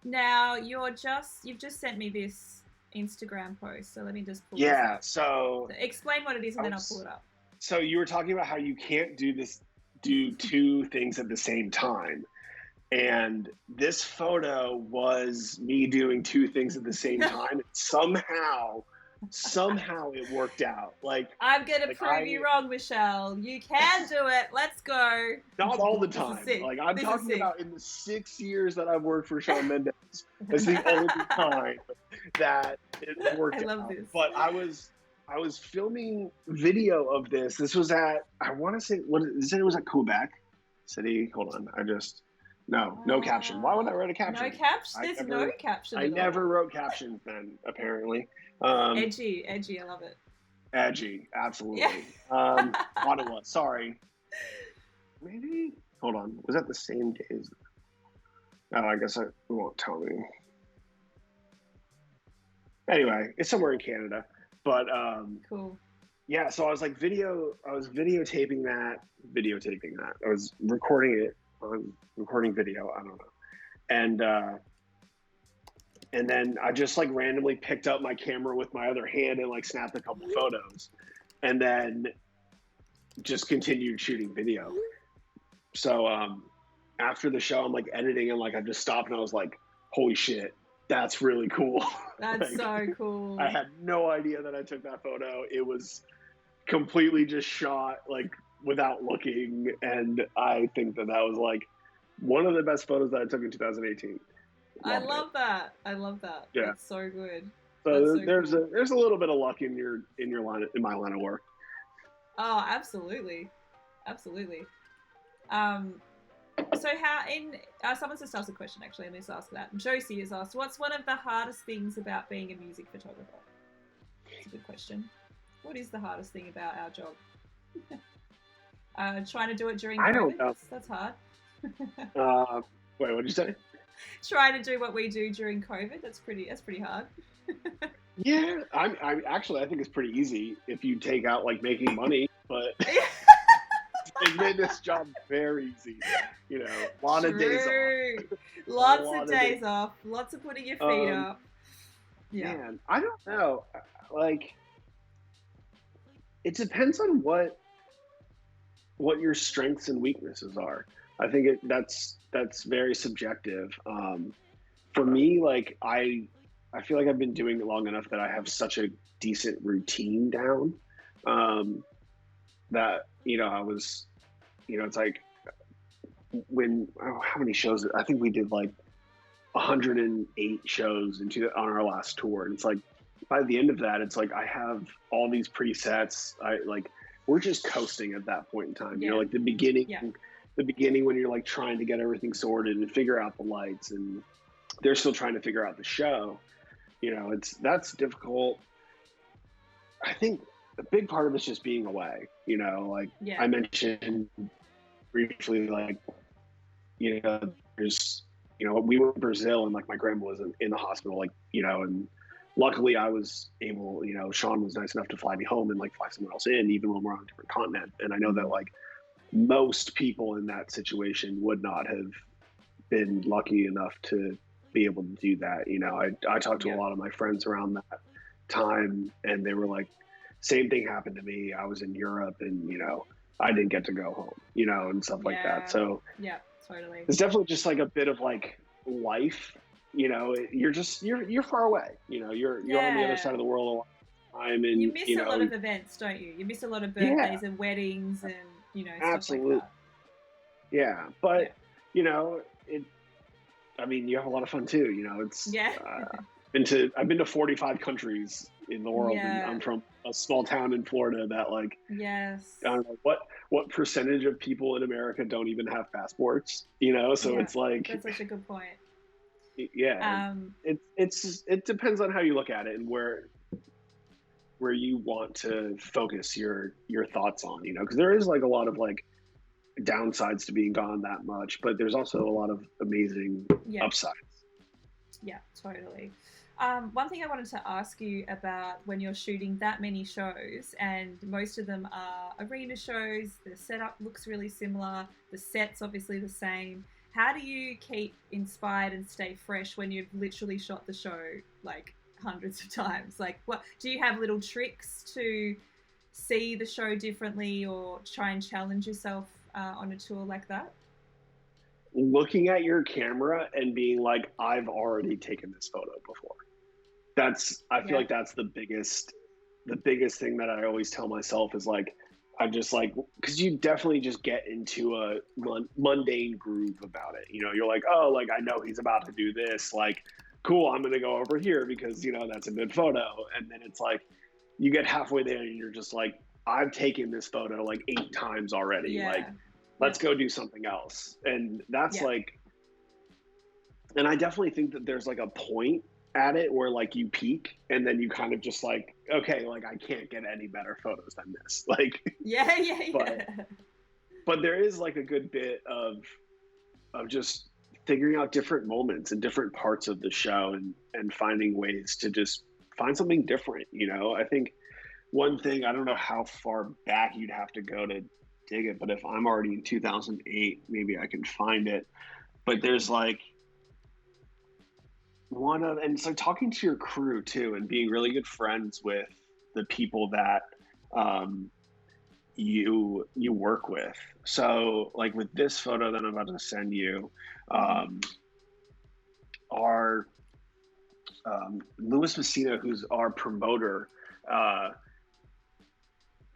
Now you've just sent me this Instagram post, so let me just pull this up. So explain what it is and then I'll pull it up. So you were talking about how you can't do two things at the same time. And this photo was me doing two things at the same time. And somehow it worked out. Like, I'm gonna prove you wrong, Michelle. You can do it. Let's go. Not all the time. Like, I'm talking about in the 6 years that I've worked for Shawn Mendes. It's the only time that it worked out. I love this. But I was filming video of this. This was at, I want to say, it was at Quebec City. Hold on. No caption. Why would I write a caption? No caption? There's no caption. I never wrote captions then, apparently. Edgy. I love it. Edgy, absolutely. Yeah. Ottawa, sorry. Maybe? Hold on. Was that the same day as... Oh, I guess it won't tell me. Anyway, it's somewhere in Canada. But cool. Yeah, so I was like videotaping that. I was recording it on recording video. I don't know. And then I just like randomly picked up my camera with my other hand and like snapped a couple photos, and then just continued shooting video. So after the show, I'm like editing and like I just stopped and I was like, holy shit, that's really cool. That's like, so cool. I had no idea that I took that photo. It was completely just shot like without looking, and I think that was like one of the best photos that I took in 2018. I love that. Yeah, that's so good. So there's a little bit of luck in my line of work. Oh, absolutely. So someone's just asked a question actually, and let's ask that. Josie has asked, what's one of the hardest things about being a music photographer? It's a good question. What is the hardest thing about our job? Trying to do it during COVID? I don't know. That's hard. Wait, what did you say? Trying to do what we do during COVID, that's pretty hard. Yeah, I think it's pretty easy if you take out like making money, but it made this job very easy. You know, a lot of days off. Lots of days off. Lots of putting your feet up. Yeah. Man, I don't know. Like, it depends on what your strengths and weaknesses are. I think that's very subjective. For me, like I feel like I've been doing it long enough that I have such a decent routine down. That, you know, I was, you know, it's like how many shows? I think we did like 108 shows on our last tour. And it's like, by the end of that, it's like, I have all these presets. We're just coasting at that point in time, you know, like the beginning when you're like trying to get everything sorted and figure out the lights, and they're still trying to figure out the show, you know, that's difficult. I think a big part of it's just being away, you know, like I mentioned briefly, like, you know, there's, you know, we were in Brazil and like my grandma was in the hospital, like, you know, and luckily I was able, you know, Shawn was nice enough to fly me home and like fly someone else in, even when we're on a different continent. And I know that like most people in that situation would not have been lucky enough to be able to do that. You know, I talked to a lot of my friends around that time, and they were like, same thing happened to me. I was in Europe and, you know, I didn't get to go home, you know, and stuff like that. So yeah, totally. It's definitely just like a bit of like life, you know, you're far away, you know, you're on the other side of the world a lot of time, and you miss a lot of events, don't you? You miss a lot of birthdays and weddings and, you know, stuff like that. Yeah, but you know, I mean, you have a lot of fun too. You know, Yeah. I've been to 45 countries in the world, and Yeah. I'm from a small town in Florida that like Yes. I don't know what percentage of people in America don't even have passports. You know, so Yeah. it's like That's such a good point. yeah, Um, it depends on how you look at it and where you want to focus your thoughts on. You know, because there is like a lot of like downsides to being gone that much, but there's also a lot of amazing yeah. upsides. Yeah, totally. One thing I wanted to ask you about when you're shooting that many shows, and most of them are arena shows, the setup looks really similar, the set's obviously the same. How do you keep inspired and stay fresh when you've literally shot the show like hundreds of times? Like, what do you have little tricks to see the show differently or try and challenge yourself on a tour like that? Looking at your camera and being like, I've already taken this photo before. I feel Yeah. like that's the biggest thing that I always tell myself is like, I'm just like, because you definitely just get into a mundane groove about it. You know, you're like, oh, like I know he's about to do this. Like, cool, I'm gonna go over here because you know that's a good photo. And then it's like, you get halfway there and you're just like, I've taken this photo like 8 times already. Like, Yeah. let's go do something else. And that's Yeah. like, and I definitely think that there's like a point at it where like you peak and then you kind of just like, okay, like I can't get any better photos than this. Like, Yeah. Yeah. but Yeah. but there is like a good bit of just figuring out different moments and different parts of the show and finding ways to just find something different. You know, I think one thing, I don't know how far back you'd have to go to dig it, but if I'm already in 2008, maybe I can find it. But there's like and it's like talking to your crew too and being really good friends with the people that um, you work with. So like with this photo that I'm about to send you, um, our Louis Messina, who's our promoter, uh,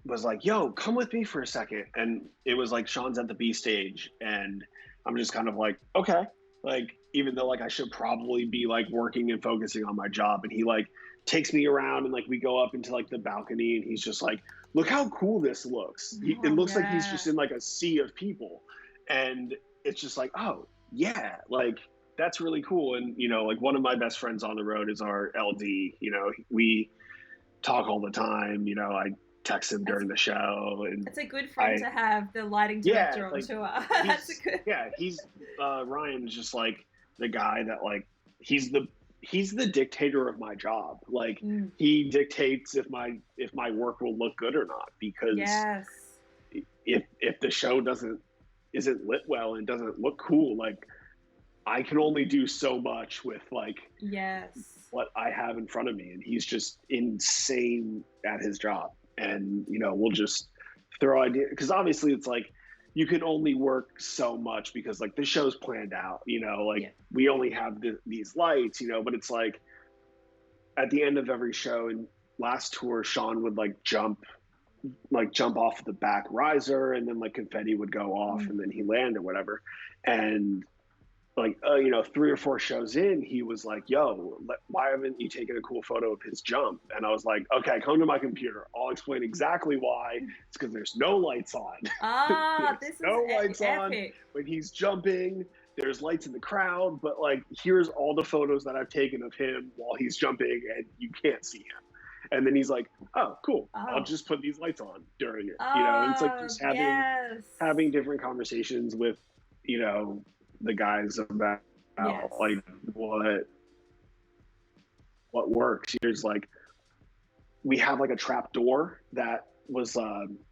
was like, "Yo, come with me for a second." And it was like Shawn's at the B stage, and I'm just kind of like, "Okay." Like, even though like I should probably be like working and focusing on my job, and he like takes me around and like we go up into like the balcony, and he's just like, "Look how cool this looks." It Oh, looks like he's yeah. just in like a sea of people, and it's just like, "Oh yeah, like." That's really cool. And, you know, like one of my best friends on the road is our LD. You know, we talk all the time. You know, I text him That's during the show, and that's a good friend I to have, the lighting yeah, director on like tour. That's a he's good. yeah he's Ryan's just like the guy that like he's the dictator of my job. Like Mm, he dictates if my work will look good or not because yes. if the show isn't lit well and doesn't look cool, like I can only do so much with like Yes. what I have in front of me, and he's just insane at his job. And you know, we'll just throw ideas because obviously it's like you can only work so much because like the show's planned out. You know, like Yeah. we only have these lights. You know, but it's like at the end of every show and last tour, Shawn would jump off the back riser, and then like confetti would go off, Mm. and then he land or whatever, and like you know 3 or 4 shows in he was like, yo, why haven't you taken a cool photo of his jump? And I was like, okay, come to my computer, I'll explain exactly why. It's because there's no lights on. Ah, There's this is no lights on epic. when he's jumping. There's lights in the crowd, but like here's all the photos that I've taken of him while he's jumping and you can't see him. And then he's like, oh cool, I'll Oh. just put these lights on during it. You know, and it's like Oh, just yes. having different conversations with, you know, the guys about Yes. like what works. There's like we have like a trap door that was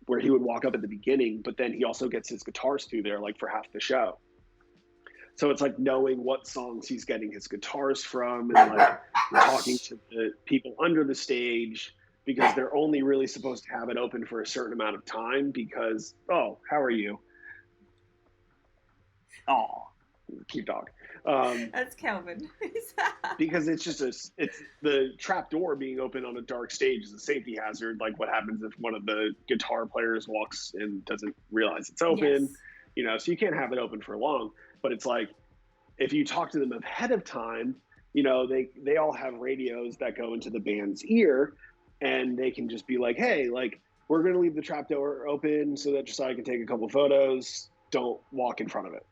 where he would walk up at the beginning, but then he also gets his guitars through there like for half the show. So it's like knowing what songs he's getting his guitars from and like talking to the people under the stage because they're only really supposed to have it open for a certain amount of time because, oh, how are you? Oh, cute dog. That's Calvin. Because it's the trap door being open on a dark stage is a safety hazard. Like what happens if one of the guitar players walks and doesn't realize it's Yes. open, you know, so you can't have it open for long. But it's like, if you talk to them ahead of time, you know, they all have radios that go into the band's ear, and they can just be like, hey, like, we're going to leave the trap door open so that Josiah can take a couple photos. Don't walk in front of it.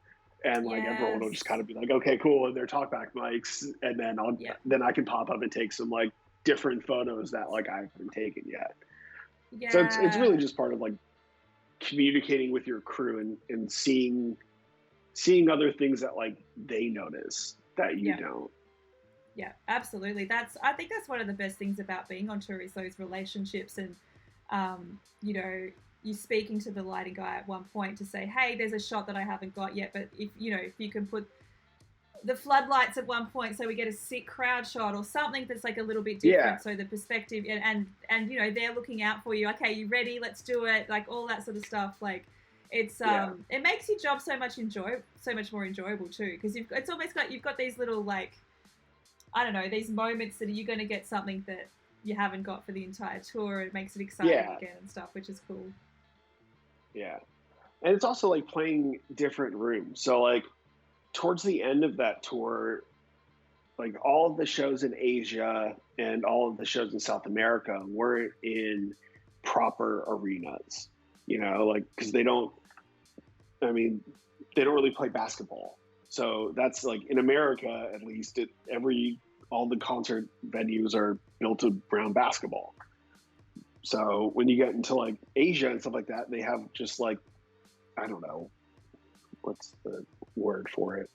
And like everyone will just kind of be like, okay, cool. And their talkback mics. And then then I can pop up and take some like different photos that like I haven't taken yet. Yeah. So it's really just part of like communicating with your crew and seeing other things that like they notice that you don't. Yeah, absolutely. I think that's one of the best things about being on tour is those relationships and, you know, you speaking to the lighting guy at one point to say, hey, there's a shot that I haven't got yet, but if you can put the floodlights at one point so we get a sick crowd shot or something that's like a little bit different, so the perspective and you know, they're looking out for you. Okay, you ready? Let's do it. Like all that sort of stuff. Like it's it makes your job so much more enjoyable too, because it's almost like you've got these little like, I don't know, these moments that you're going to get something that you haven't got for the entire tour. It makes it exciting again and stuff, which is cool. Yeah. And it's also like playing different rooms. So like towards the end of that tour, like all of the shows in Asia and all of the shows in South America were in proper arenas, you know, like, because they don't really play basketball. So that's like in America, at least, all the concert venues are built around basketball. So when you get into like Asia and stuff like that, they have just like, I don't know, what's the word for it?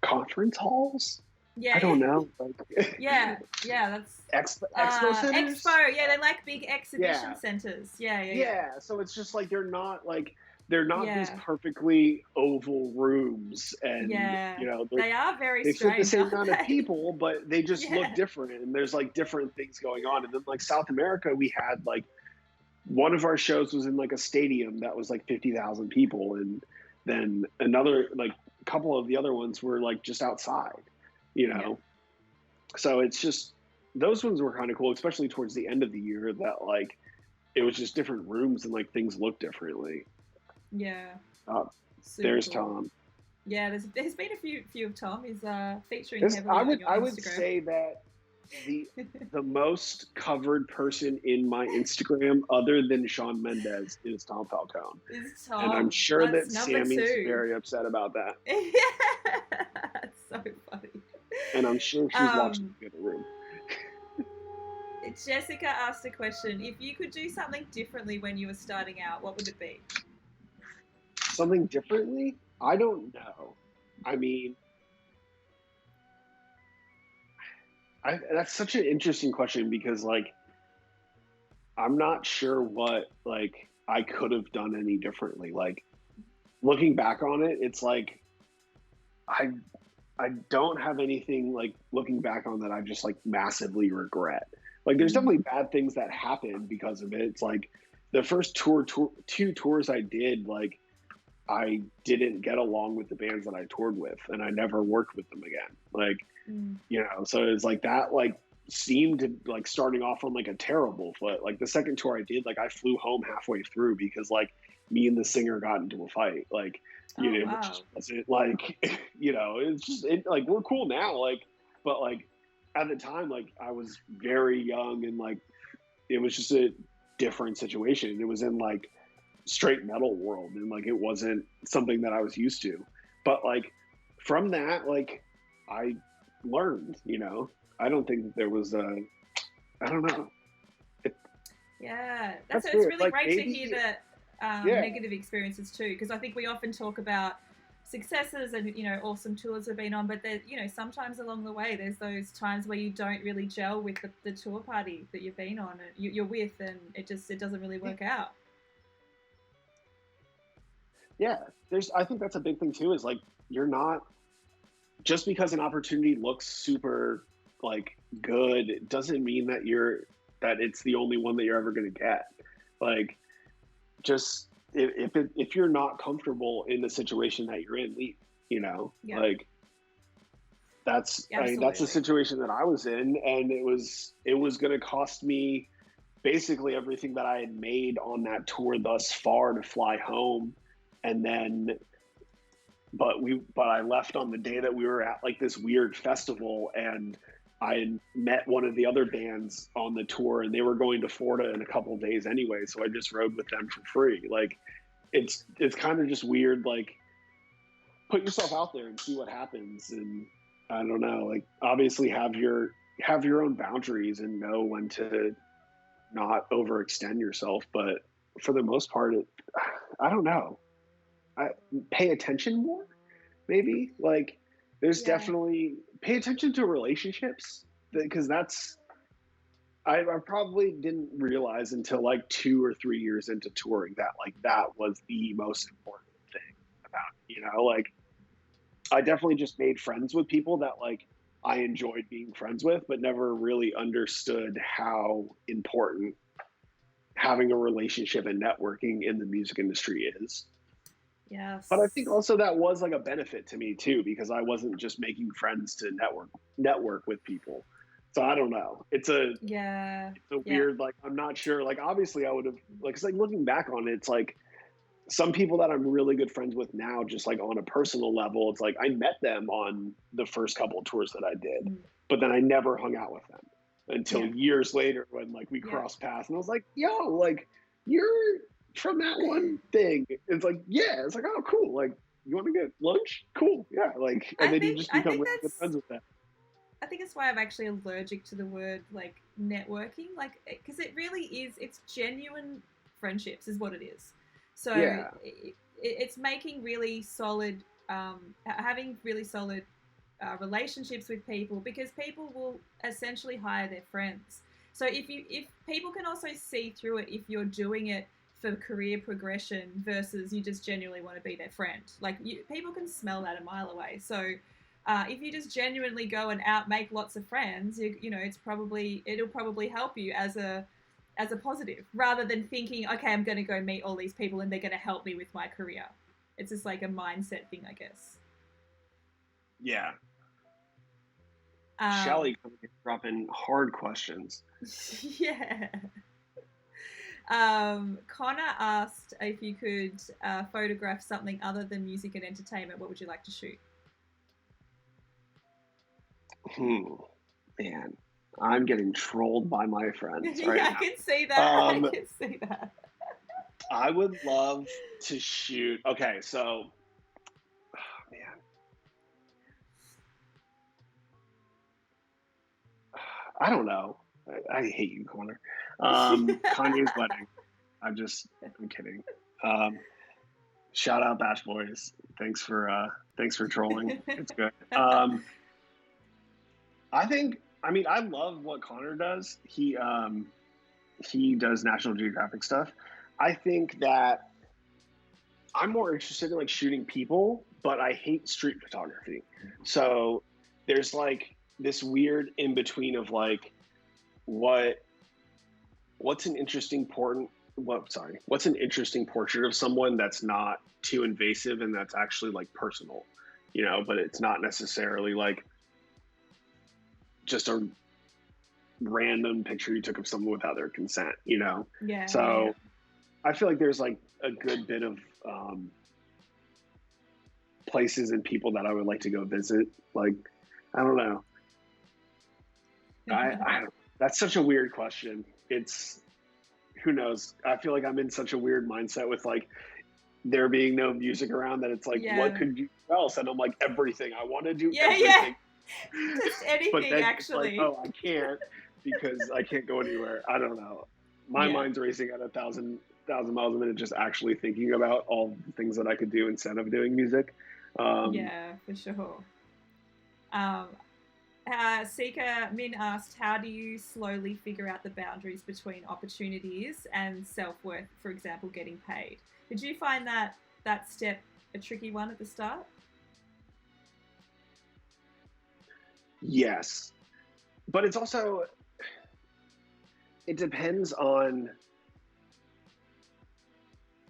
Conference halls? Yeah, I don't know. Like, that's expo centers. Expo, they like big exhibition centers. Yeah. So it's just like they're not these perfectly oval rooms, and you know they are very they strange. fit the same amount of people, but they just look different, and there's like different things going on. And then like South America, we had like one of our shows was in like a stadium that was like 50,000 people, and then another like a couple of the other ones were like just outside, you know. So it's just those ones were kind of cool, especially towards the end of the year, that like it was just different rooms and like things looked differently. Yeah. There's cool. Tom. Yeah, there's been a few of Tom. He's featuring heavily on your Instagram. I would say that the most covered person in my Instagram, other than Shawn Mendes, is Tom Falcone. Is Tom? And I'm sure That's that Sammy's very upset about that. That's so funny. And I'm sure she's watching in the room. Jessica asked a question. If you could do something differently when you were starting out, what would it be? Something differently? I don't know. I mean, that's such an interesting question, because like I'm not sure what like I could have done any differently. Like looking back on it, it's like I don't have anything like looking back on that I just like massively regret. Like there's definitely bad things that happened because of it. It's like the first two tours I did, like I didn't get along with the bands that I toured with, and I never worked with them again. Like, you know, so it's like that, like seemed to like starting off on like a terrible foot. Like the second tour I did, like I flew home halfway through because like me and the singer got into a fight. Like, you know, wow. Which just wasn't like, you know, it's just like, we're cool now. Like, but like at the time, like I was very young, and like, it was just a different situation. It was in like straight metal world, and like it wasn't something that I was used to. But like from that, like I learned, you know. I don't think that there was I don't know. It's really like, great to hear that negative experiences too, because I think we often talk about successes and, you know, awesome tours we've been on, but there, you know, sometimes along the way there's those times where you don't really gel with the tour party that you've been on and you're with, and it doesn't really work out. Yeah, I think that's a big thing too, is like you're not, just because an opportunity looks super like good, it doesn't mean that it's the only one that you're ever going to get. Like, just if you're not comfortable in the situation that you're in, leave. You know, like that's the situation that I was in, and it was going to cost me basically everything that I had made on that tour thus far to fly home. And then, but I left on the day that we were at like this weird festival, and I had met one of the other bands on the tour, and they were going to Florida in a couple of days anyway. So I just rode with them for free. Like, it's kind of just weird. Like, put yourself out there and see what happens. And I don't know, like, obviously have your own boundaries and know when to not overextend yourself. But for the most part, I don't know. I pay attention more, maybe. Like, there's definitely pay attention to relationships, because that's I probably didn't realize until like 2 or 3 years into touring that like that was the most important thing about it, you know. Like, I definitely just made friends with people that like I enjoyed being friends with, but never really understood how important having a relationship and networking in the music industry is. Yes. But I think also that was like a benefit to me too, because I wasn't just making friends to network with people. So I don't know. It's a weird, like, I'm not sure. Like, obviously I would have, like, it's like looking back on it, it's like some people that I'm really good friends with now, just like on a personal level, it's like I met them on the first couple of tours that I did, but then I never hung out with them until years later when like we crossed paths, and I was like, yo, like, you're from that one thing. It's like, yeah, it's like, oh, cool. Like, you want to get lunch? Cool. Yeah. Like, and then you just become really good friends with them. I think that's why I'm actually allergic to the word like networking, like, because it really is, it's genuine friendships is what it is. So it's making really solid, having really solid relationships with people, because people will essentially hire their friends. So if people can also see through it if you're doing it for career progression versus you just genuinely want to be their friend. Like, people can smell that a mile away. So if you just genuinely go and make lots of friends, you know, it'll probably help you as a positive, rather than thinking, okay, I'm going to go meet all these people and they're going to help me with my career. It's just like a mindset thing, I guess. Yeah. Shelly dropping hard questions. Yeah. Connor asked if you could photograph something other than music and entertainment, what would you like to shoot? Man, I'm getting trolled by my friends right now. I can see that. I can see that. I would love to shoot. Okay, so, man. I don't know. I hate you, Connor. Kanye's wedding. I'm kidding. Shout out Bash Boys. Thanks for trolling. It's good. I love what Connor does. He does National Geographic stuff. I think that I'm more interested in like shooting people, but I hate street photography. So there's like this weird in between of like what's an interesting portrait of someone that's not too invasive and that's actually like personal, you know, but it's not necessarily like just a random picture you took of someone without their consent, you know? Yeah. So I feel like there's like a good bit of places and people that I would like to go visit. Like, I don't know. That's such a weird question. It's, who knows? I feel like I'm in such a weird mindset with like there being no music around that it's like, what could you do else? And I'm like, everything. I want to do everything. Just anything, but then actually. It's like, oh, I can't because I can't go anywhere. I don't know. My mind's racing at 1,000 miles a minute just actually thinking about all the things that I could do instead of doing music. Yeah, for sure. Seeker Min asked, how do you slowly figure out the boundaries between opportunities and self-worth, for example, getting paid? Did you find that step a tricky one at the start? Yes. But it's also, it depends on,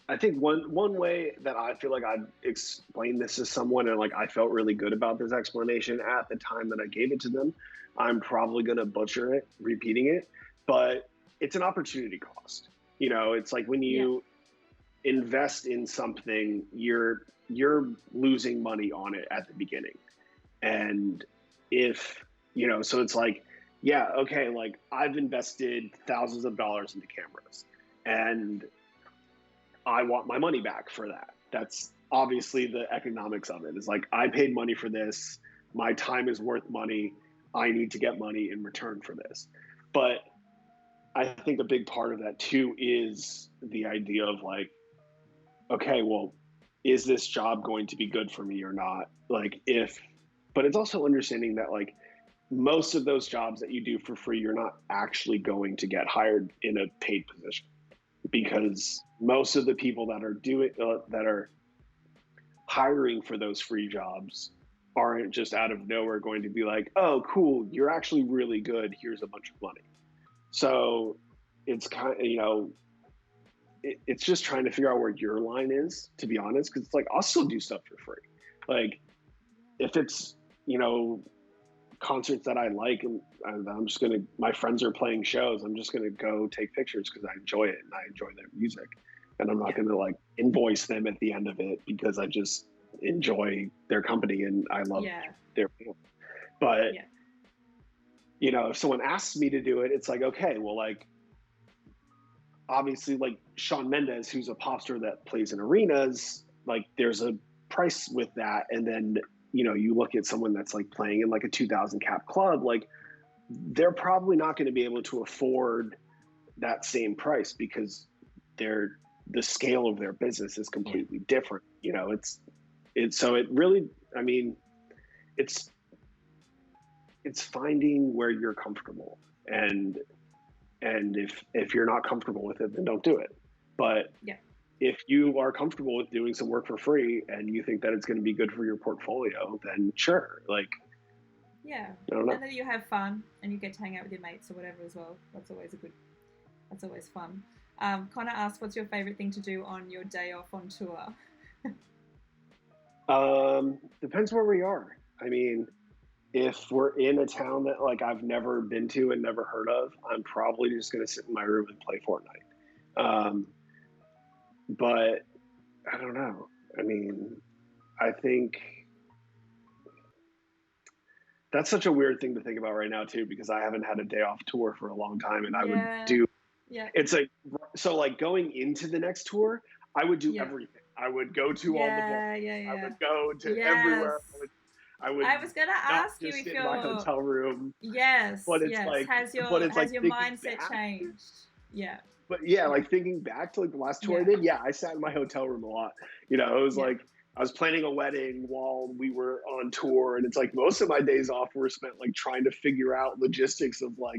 I think one way that I feel like I'd explain this to someone and like I felt really good about this explanation at the time that I gave it to them. I'm probably going to butcher it, repeating it, but it's an opportunity cost. You know, it's like when you invest in something, you're losing money on it at the beginning. And if, you know, so it's like, yeah, okay, like I've invested thousands of dollars into cameras and I want my money back for that. That's obviously the economics of it. It's like, I paid money for this. My time is worth money. I need to get money in return for this. But I think a big part of that too is the idea of like, okay, well, is this job going to be good for me or not? Like but it's also understanding that like most of those jobs that you do for free, you're not actually going to get hired in a paid position, because most of the people that are hiring for those free jobs aren't just out of nowhere going to be like, oh, cool, you're actually really good. Here's a bunch of money. So it's kind of, you know, it's just trying to figure out where your line is, to be honest, because it's like, I'll still do stuff for free. Like if it's, you know, concerts that I like, and I'm just gonna, my friends are playing shows, I'm just gonna go take pictures because I enjoy it and I enjoy their music, and I'm not gonna like invoice them at the end of it because I just enjoy their company and I love their people. But you know, if someone asks me to do it, it's like, okay, well, like obviously like Shawn Mendes, who's a pop star that plays in arenas, like there's a price with that. And then, you know, you look at someone that's like playing in like a 2,000 cap club, like they're probably not going to be able to afford that same price because the scale of their business is completely different. You know, so it really, I mean, it's finding where you're comfortable, and if you're not comfortable with it, then don't do it. But if you are comfortable with doing some work for free and you think that it's going to be good for your portfolio, then sure. Like, I don't know. And then you have fun and you get to hang out with your mates or whatever as well. That's always fun. Connor asked, what's your favorite thing to do on your day off on tour? Depends where we are. I mean, if we're in a town that like I've never been to and never heard of, I'm probably just going to sit in my room and play Fortnite. But I don't know. I mean, I think that's such a weird thing to think about right now too, because I haven't had a day off tour for a long time, and I would do. It's like, so like going into the next tour, I would do everything. I would go to all the bars. I would go to everywhere. I was gonna ask you if you're in my hotel room. But it's like, has your mindset changed? Yeah. But yeah, like thinking back to like the last tour I did, I sat in my hotel room a lot. You know, it was like I was planning a wedding while we were on tour, and it's like most of my days off were spent like trying to figure out logistics of like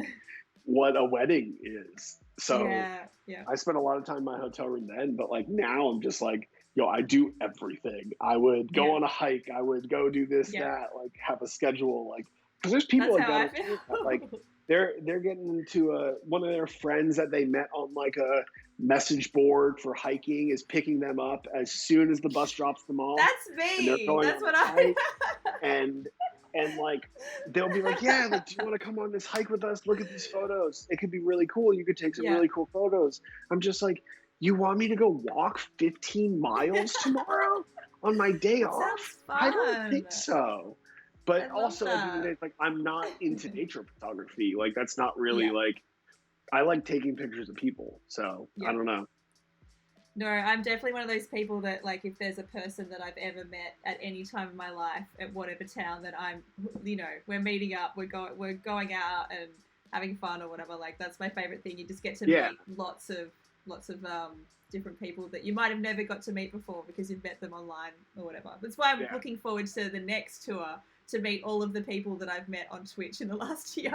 what a wedding is. So I spent a lot of time in my hotel room then, but like now I'm just like, yo, I do everything. I would go on a hike. I would go do this, that, like have a schedule. Like, because there's people like that, like they're getting into one of their friends that they met on like a message board for hiking is picking them up as soon as the bus drops them off. That's me. That's what I. And like they'll be like, yeah, like, do you want to come on this hike with us? Look at these photos. It could be really cool. You could take some really cool photos. I'm just like, you want me to go walk 15 miles tomorrow on my day off? I don't think so. But also, like, I'm not into nature photography. Like, that's not really like, I like taking pictures of people. So I don't know. No, I'm definitely one of those people that, like, if there's a person that I've ever met at any time in my life at whatever town that I'm, you know, we're meeting up, we're going out and having fun or whatever. Like, that's my favorite thing. You just get to meet lots of different people that you might have never got to meet before because you've met them online or whatever. That's why I'm looking forward to the next tour, to meet all of the people that I've met on Twitch in the last year.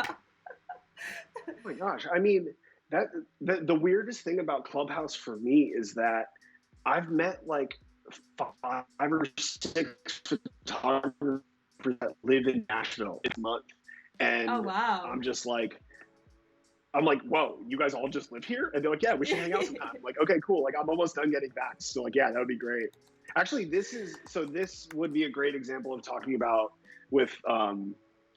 Oh my gosh. I mean, the weirdest thing about Clubhouse for me is that I've met like 5 or 6 photographers that live in Nashville this month. And I'm just like, whoa, you guys all just live here? And they're like, yeah, we should hang out sometime. I'm like, okay, cool. Like, I'm almost done getting back. So like, yeah, that would be great. Actually, this would be a great example of talking about with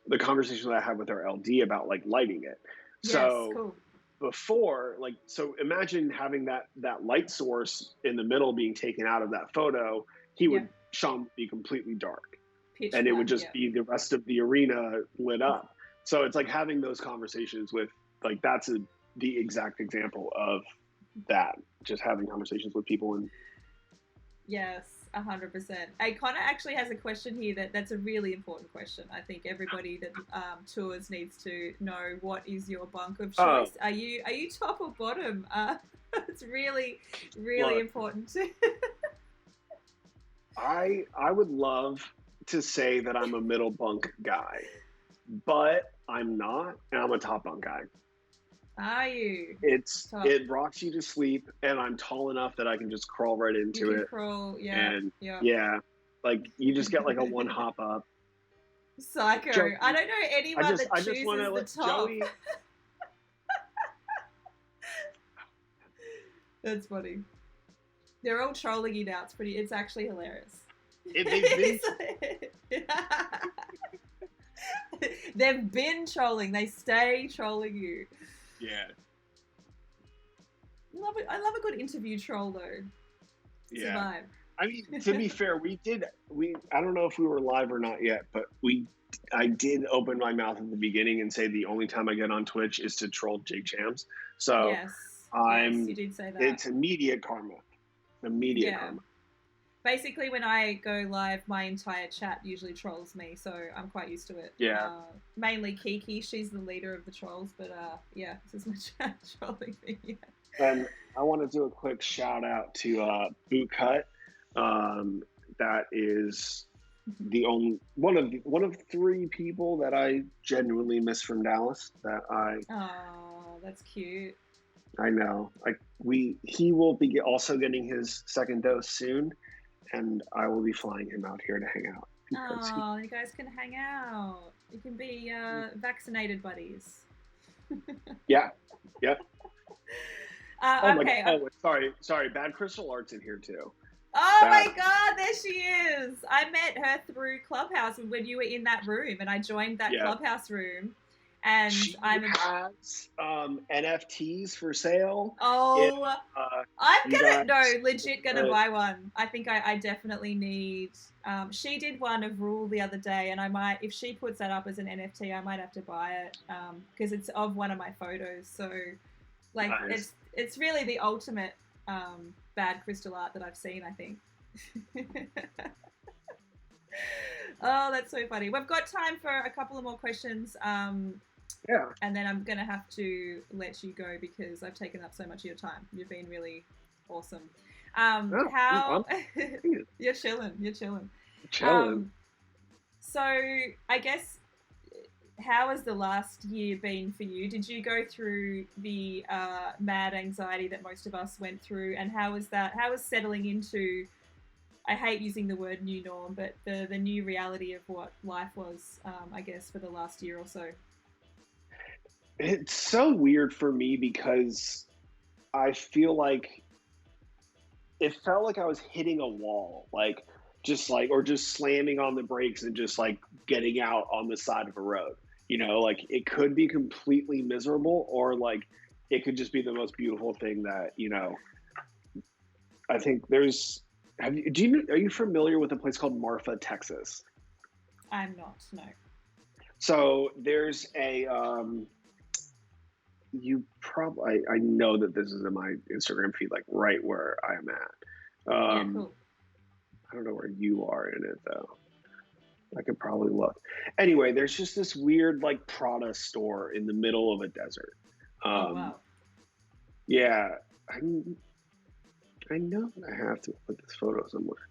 the conversation that I had with our LD about like lighting it. So before, like, so imagine having that light source in the middle being taken out of that photo. Shawn would be completely dark, and it would just be the rest of the arena lit up. So it's like having those conversations with, like, that's the exact example of that. Just having conversations with people. And yes, 100%. Connor actually has a question here that's a really important question. I think everybody that tours needs to know, what is your bunk of choice? Are you top or bottom? It's really important. I would love to say that I'm a middle bunk guy, but I'm not, and I'm a top bunk guy. Are you? It rocks you to sleep, and I'm tall enough that I can just crawl right into it. Crawl, like you just get like a one hop up. Psycho. Joey, I don't know anyone that chooses the top. Joey... That's funny. They're all trolling you now. It's actually hilarious. They've been trolling. They stay trolling you. Yeah. I love a good interview troll though. Yeah. Survive. I mean, to be fair, I don't know if we were live or not yet, but I did open my mouth at the beginning and say the only time I get on Twitch is to troll Jake Chams. So yes, you did say that. It's immediate karma. Karma. Basically, when I go live, my entire chat usually trolls me, so I'm quite used to it. Yeah. Mainly Kiki, she's the leader of the trolls, but this is my chat trolling me. Yeah. And I want to do a quick shout out to Bootcut. That is the only one of three people that I genuinely miss from Dallas. Oh, that's cute. I know. He will be also getting his second dose soon, and I will be flying him out here to hang out. Oh, you guys can hang out. You can be vaccinated buddies. Yeah. Yep. Okay. Sorry. Bad Crystal Art's in here too. Oh my God, there she is. I met her through Clubhouse when you were in that room, and I joined that Clubhouse room. And she has NFTs for sale. Oh, I'm legit gonna buy one. I think I definitely need. She did one of Rule the other day, and I might, if she puts that up as an NFT, I might have to buy it because it's of one of my photos. So, like, nice. It's really the ultimate bad crystal art that I've seen, I think. Oh, that's so funny. We've got time for a couple of more questions. Yeah. And then I'm going to have to let you go because I've taken up so much of your time. You've been really awesome. You're chilling. So I guess, how has the last year been for you? Did you go through the mad anxiety that most of us went through? And how was settling into, I hate using the word new norm, but the new reality of what life was, I guess, for the last year or so? It's so weird for me because I feel like it felt like I was hitting a wall, just slamming on the brakes and just like getting out on the side of a road. You know, like it could be completely miserable, or like it could just be the most beautiful thing that, you know. I think are you familiar with a place called Marfa, Texas? I'm not, no. So there's a I know that this is in my Instagram feed, like right where I'm at. Cool. I don't know where you are in it though. I could probably look. Anyway, there's just this weird like Prada store in the middle of a desert. Oh wow. Yeah, I know that I have to put this photo somewhere.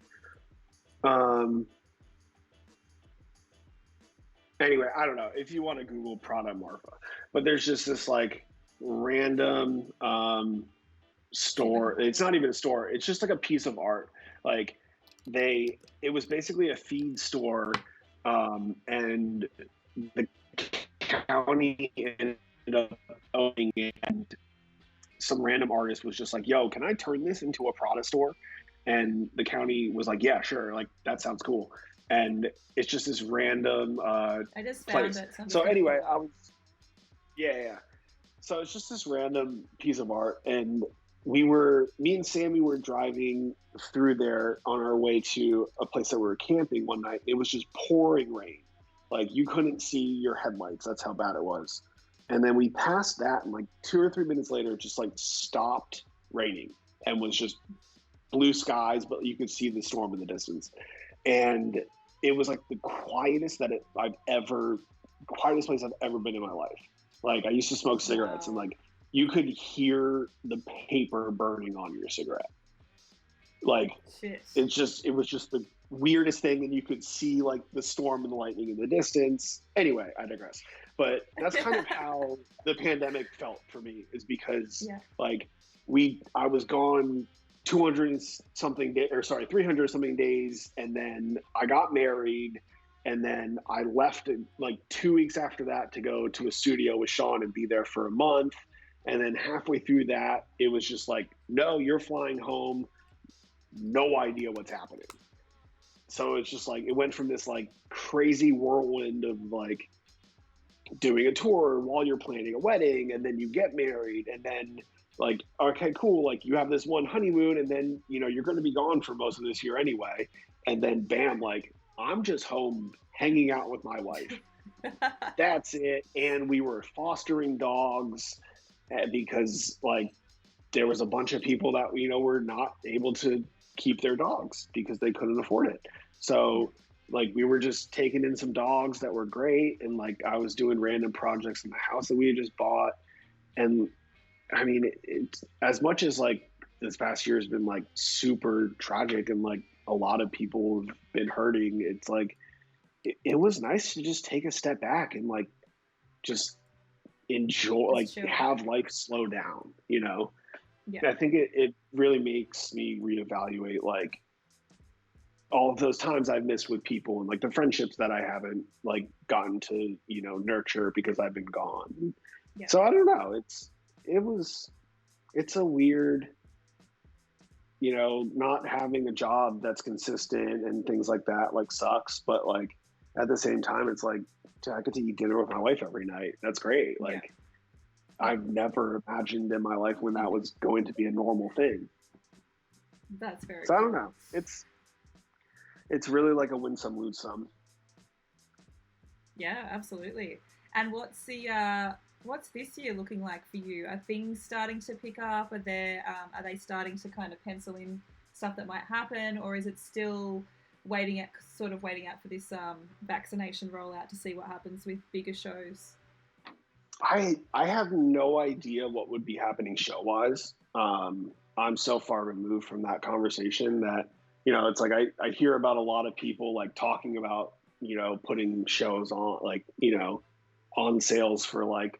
Anyway, I don't know if you want to Google Prada Marfa, but there's just this like random store. It's not even a store. It's just like a piece of art. Like it was basically a feed store, and the county ended up owning it, and some random artist was just like, "Yo, can I turn this into a Prada store?" And the county was like, "Yeah, sure. Like that sounds cool." And it's just this random I just found place. it. So anyway, I was, yeah. So it's just this random piece of art, and me and Sammy were driving through there on our way to a place that we were camping one night. It was just pouring rain, like you couldn't see your headlights. That's how bad it was. And then we passed that, and like 2 or 3 minutes later, it just like stopped raining and was just blue skies, but you could see the storm in the distance. And it was like the quietest quietest place I've ever been in my life. Like I used to smoke cigarettes, and like you could hear the paper burning on your cigarette. Like Shit. it was just the weirdest thing, and you could see like the storm and the lightning in the distance. Anyway, I digress. But that's kind of how the pandemic felt for me, is because like I was gone 300 something days, and then I got married, and then I left like 2 weeks after that to go to a studio with Shawn and be there for a month. And then halfway through that, it was just like, no, you're flying home. No idea what's happening. So it's just like, it went from this like crazy whirlwind of like doing a tour while you're planning a wedding, and then you get married, and then like, okay, cool. Like you have this one honeymoon, and then, you're going to be gone for most of this year anyway. And then bam, like I'm just home hanging out with my wife. That's it. And we were fostering dogs because like there was a bunch of people that, were not able to keep their dogs because they couldn't afford it. So like we were just taking in some dogs that were great. And like I was doing random projects in the house that we had just bought. And I mean, it's as much as like this past year has been like super tragic, and like a lot of people have been hurting. It's like, it was nice to just take a step back and like, just enjoy, like have life slow down, I think it really makes me reevaluate like all of those times I've missed with people, and like the friendships that I haven't like gotten to, nurture because I've been gone. Yeah. So I don't know. It's a weird, not having a job that's consistent and things like that, like sucks. But like at the same time, it's like, I get to eat dinner with my wife every night. That's great. Like I've never imagined in my life when that was going to be a normal thing. That's very cool. I don't know. It's really like a win some, lose some. Yeah, absolutely. And what's this year looking like for you? Are things starting to pick up? Are they starting to kind of pencil in stuff that might happen, or is it still waiting out for this vaccination rollout to see what happens with bigger shows? I have no idea what would be happening show-wise. I'm so far removed from that conversation that, it's like I hear about a lot of people like talking about, putting shows on, like, on sales for like,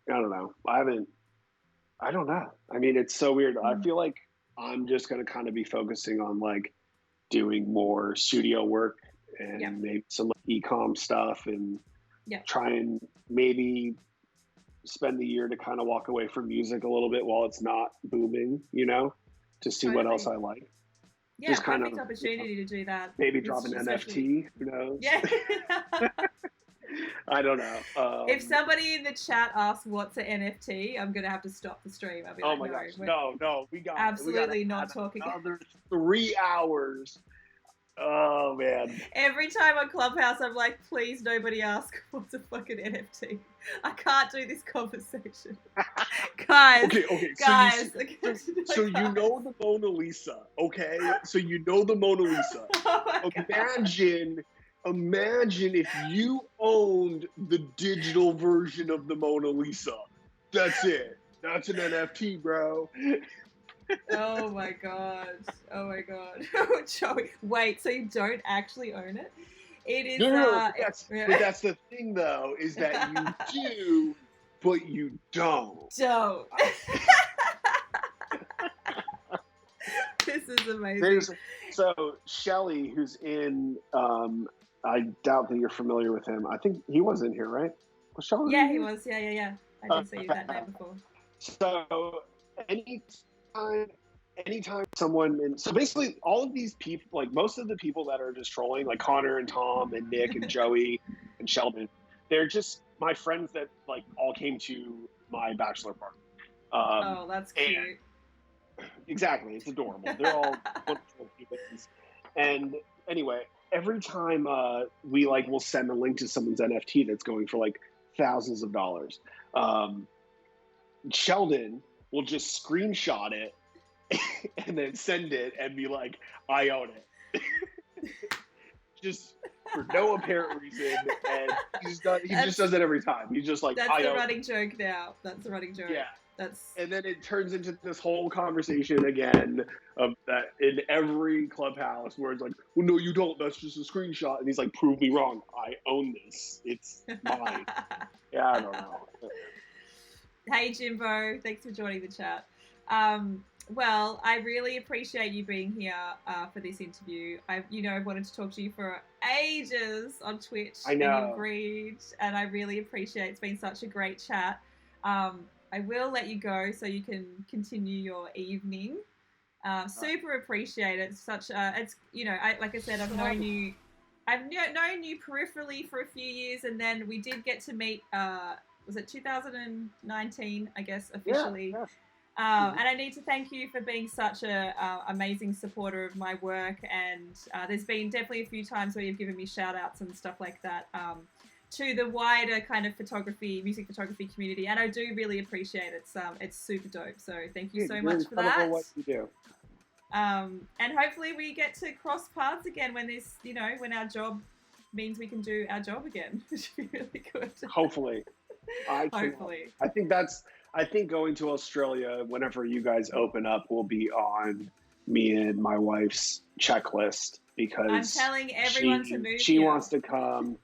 I don't know. I don't know. I mean, it's so weird. I feel like I'm just going to kind of be focusing on like doing more studio work and maybe some e-com stuff, and try and maybe spend the year to kind of walk away from music a little bit while it's not booming, to see what else I like. Yeah, just kind of opportunity to do that. Maybe drop an NFT, who knows? Yeah. I don't know. If somebody in the chat asks what's an NFT, I'm going to have to stop the stream. I'll be like, gosh. No, we got absolutely not talking. Another 3 hours. Oh, man. Every time on Clubhouse, I'm like, please, nobody ask what's a fucking NFT. I can't do this conversation. Guys. Okay. Guys. So you know the Mona Lisa, okay? So you know the Mona Lisa. Oh Imagine if you owned the digital version of the Mona Lisa. That's it. That's an NFT, bro. Oh my god. Joey, wait, so you don't actually own it? It is no, but that's the thing though, is that you do, but you don't. This is amazing. So Shelly, who's in I doubt that you're familiar with him. I think he was in here, right? Was Shelly? Yeah, he was. Yeah. I did see that name before. So anytime someone, so basically all of these people, like most of the people that are just trolling, like Connor and Tom and Nick and Joey and Sheldon, they're just my friends that like all came to my bachelor party. Oh, that's cute. Exactly, it's adorable. They're all wonderful humans. And anyway, every time we like will send a link to someone's NFT that's going for like thousands of dollars, Sheldon will just screenshot it and then send it and be like, "I own it," just for no apparent reason. And he just does it every time. He's just like, "That's the running joke now." That's the running joke. Yeah. That's. And then it turns into this whole conversation again of that in every clubhouse where it's like, "Well, no, you don't. That's just a screenshot." And he's like, "Prove me wrong. I own this. It's mine." Yeah, I don't know. Hey, Jimbo. Thanks for joining the chat. Well, I really appreciate you being here for this interview. I've wanted to talk to you for ages on Twitch. I know. And you agreed, and I really appreciate it. It's been such a great chat. I will let you go so you can continue your evening. Super appreciate it. It's such it's like I said, I've known you peripherally for a few years, and then we did get to meet. Was it 2019? I guess officially. Yeah. And I need to thank you for being such a amazing supporter of my work. And there's been definitely a few times where you've given me shout outs and stuff like that. To the wider kind of music photography community, and I do really appreciate it. It's super dope. So thank you so much for that. What you do. And hopefully we get to cross paths again when this, when our job means we can do our job again, which would be really good. Hopefully. Hopefully. I think going to Australia whenever you guys open up will be on me and my wife's checklist because I'm telling everyone to move. She wants to come.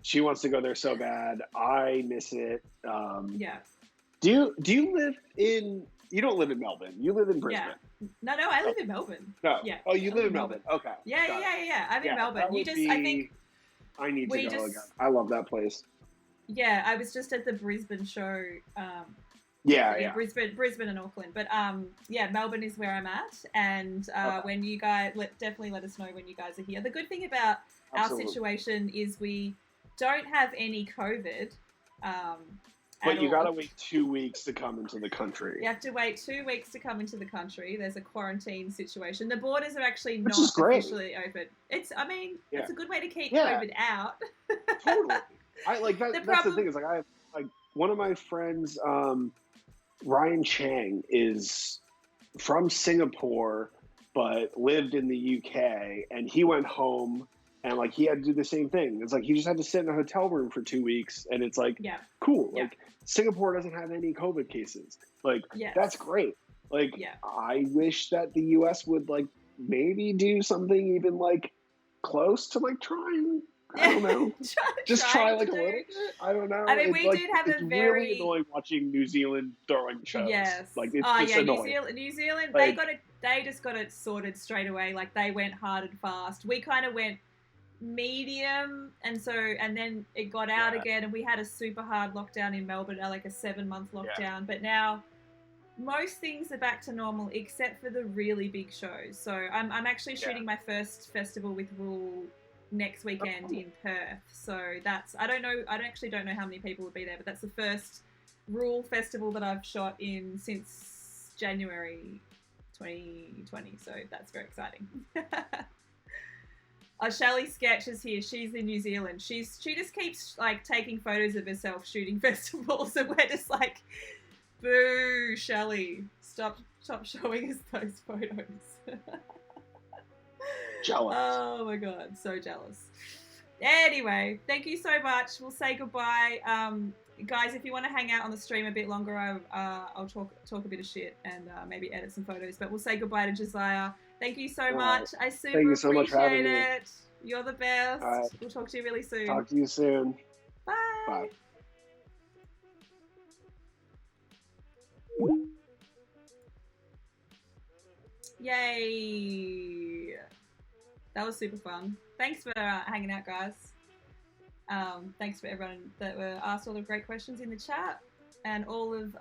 She wants to go there so bad. I miss it. Yeah. Do you live in? You don't live in Melbourne. You live in Brisbane. Yeah. No, I live in Melbourne. No. Yeah. Oh, you live in Melbourne. Okay. Yeah. I'm in Melbourne. I think. I need to go again. I love that place. Yeah, I was just at the Brisbane show. Yeah. Brisbane and Auckland, but Melbourne is where I'm at, and when you guys definitely let us know when you guys are here. The good thing about our situation is we don't have any COVID. But you gotta wait 2 weeks to come into the country. You have to wait 2 weeks to come into the country. There's a quarantine situation. The borders are actually not officially open. It's a good way to keep COVID out. Totally. That's the thing is I have one of my friends, Ryan Chang, is from Singapore but lived in the UK, and he went home and he had to do the same thing. It's he just had to sit in a hotel room for 2 weeks, and it's cool. Yeah. Singapore doesn't have any COVID cases. That's great. I wish that the US would maybe do something even close to try and I don't know. Just try a little bit. I don't know. I mean, we did have a very really annoying watching New Zealand throwing shows. Yes. It's just annoying. New Zealand, they just got it sorted straight away. They went hard and fast. We kind of went medium, and then it got out again, and we had a super hard lockdown in Melbourne, a 7-month lockdown. Yeah. But now most things are back to normal except for the really big shows. So I'm actually shooting my first festival with Rule next weekend in Perth. So I don't actually know how many people will be there, but that's the first Rule festival that I've shot in since January 2020. So that's very exciting. Shelley Sketch is here. She's in New Zealand. She just keeps taking photos of herself shooting festivals, and we're just boo, Shelley, stop showing us those photos. Jealous. Oh my god, so jealous. Anyway, thank you so much. We'll say goodbye. Guys, if you want to hang out on the stream a bit longer, I'll talk a bit of shit and maybe edit some photos. But we'll say goodbye to Josiah. Thank you so much. I super appreciate it. You're the best. Right. We'll talk to you really soon. Talk to you soon. Bye. Bye. Yay. That was super fun. Thanks for hanging out, guys. Thanks for everyone that were asked all the great questions in the chat, and all of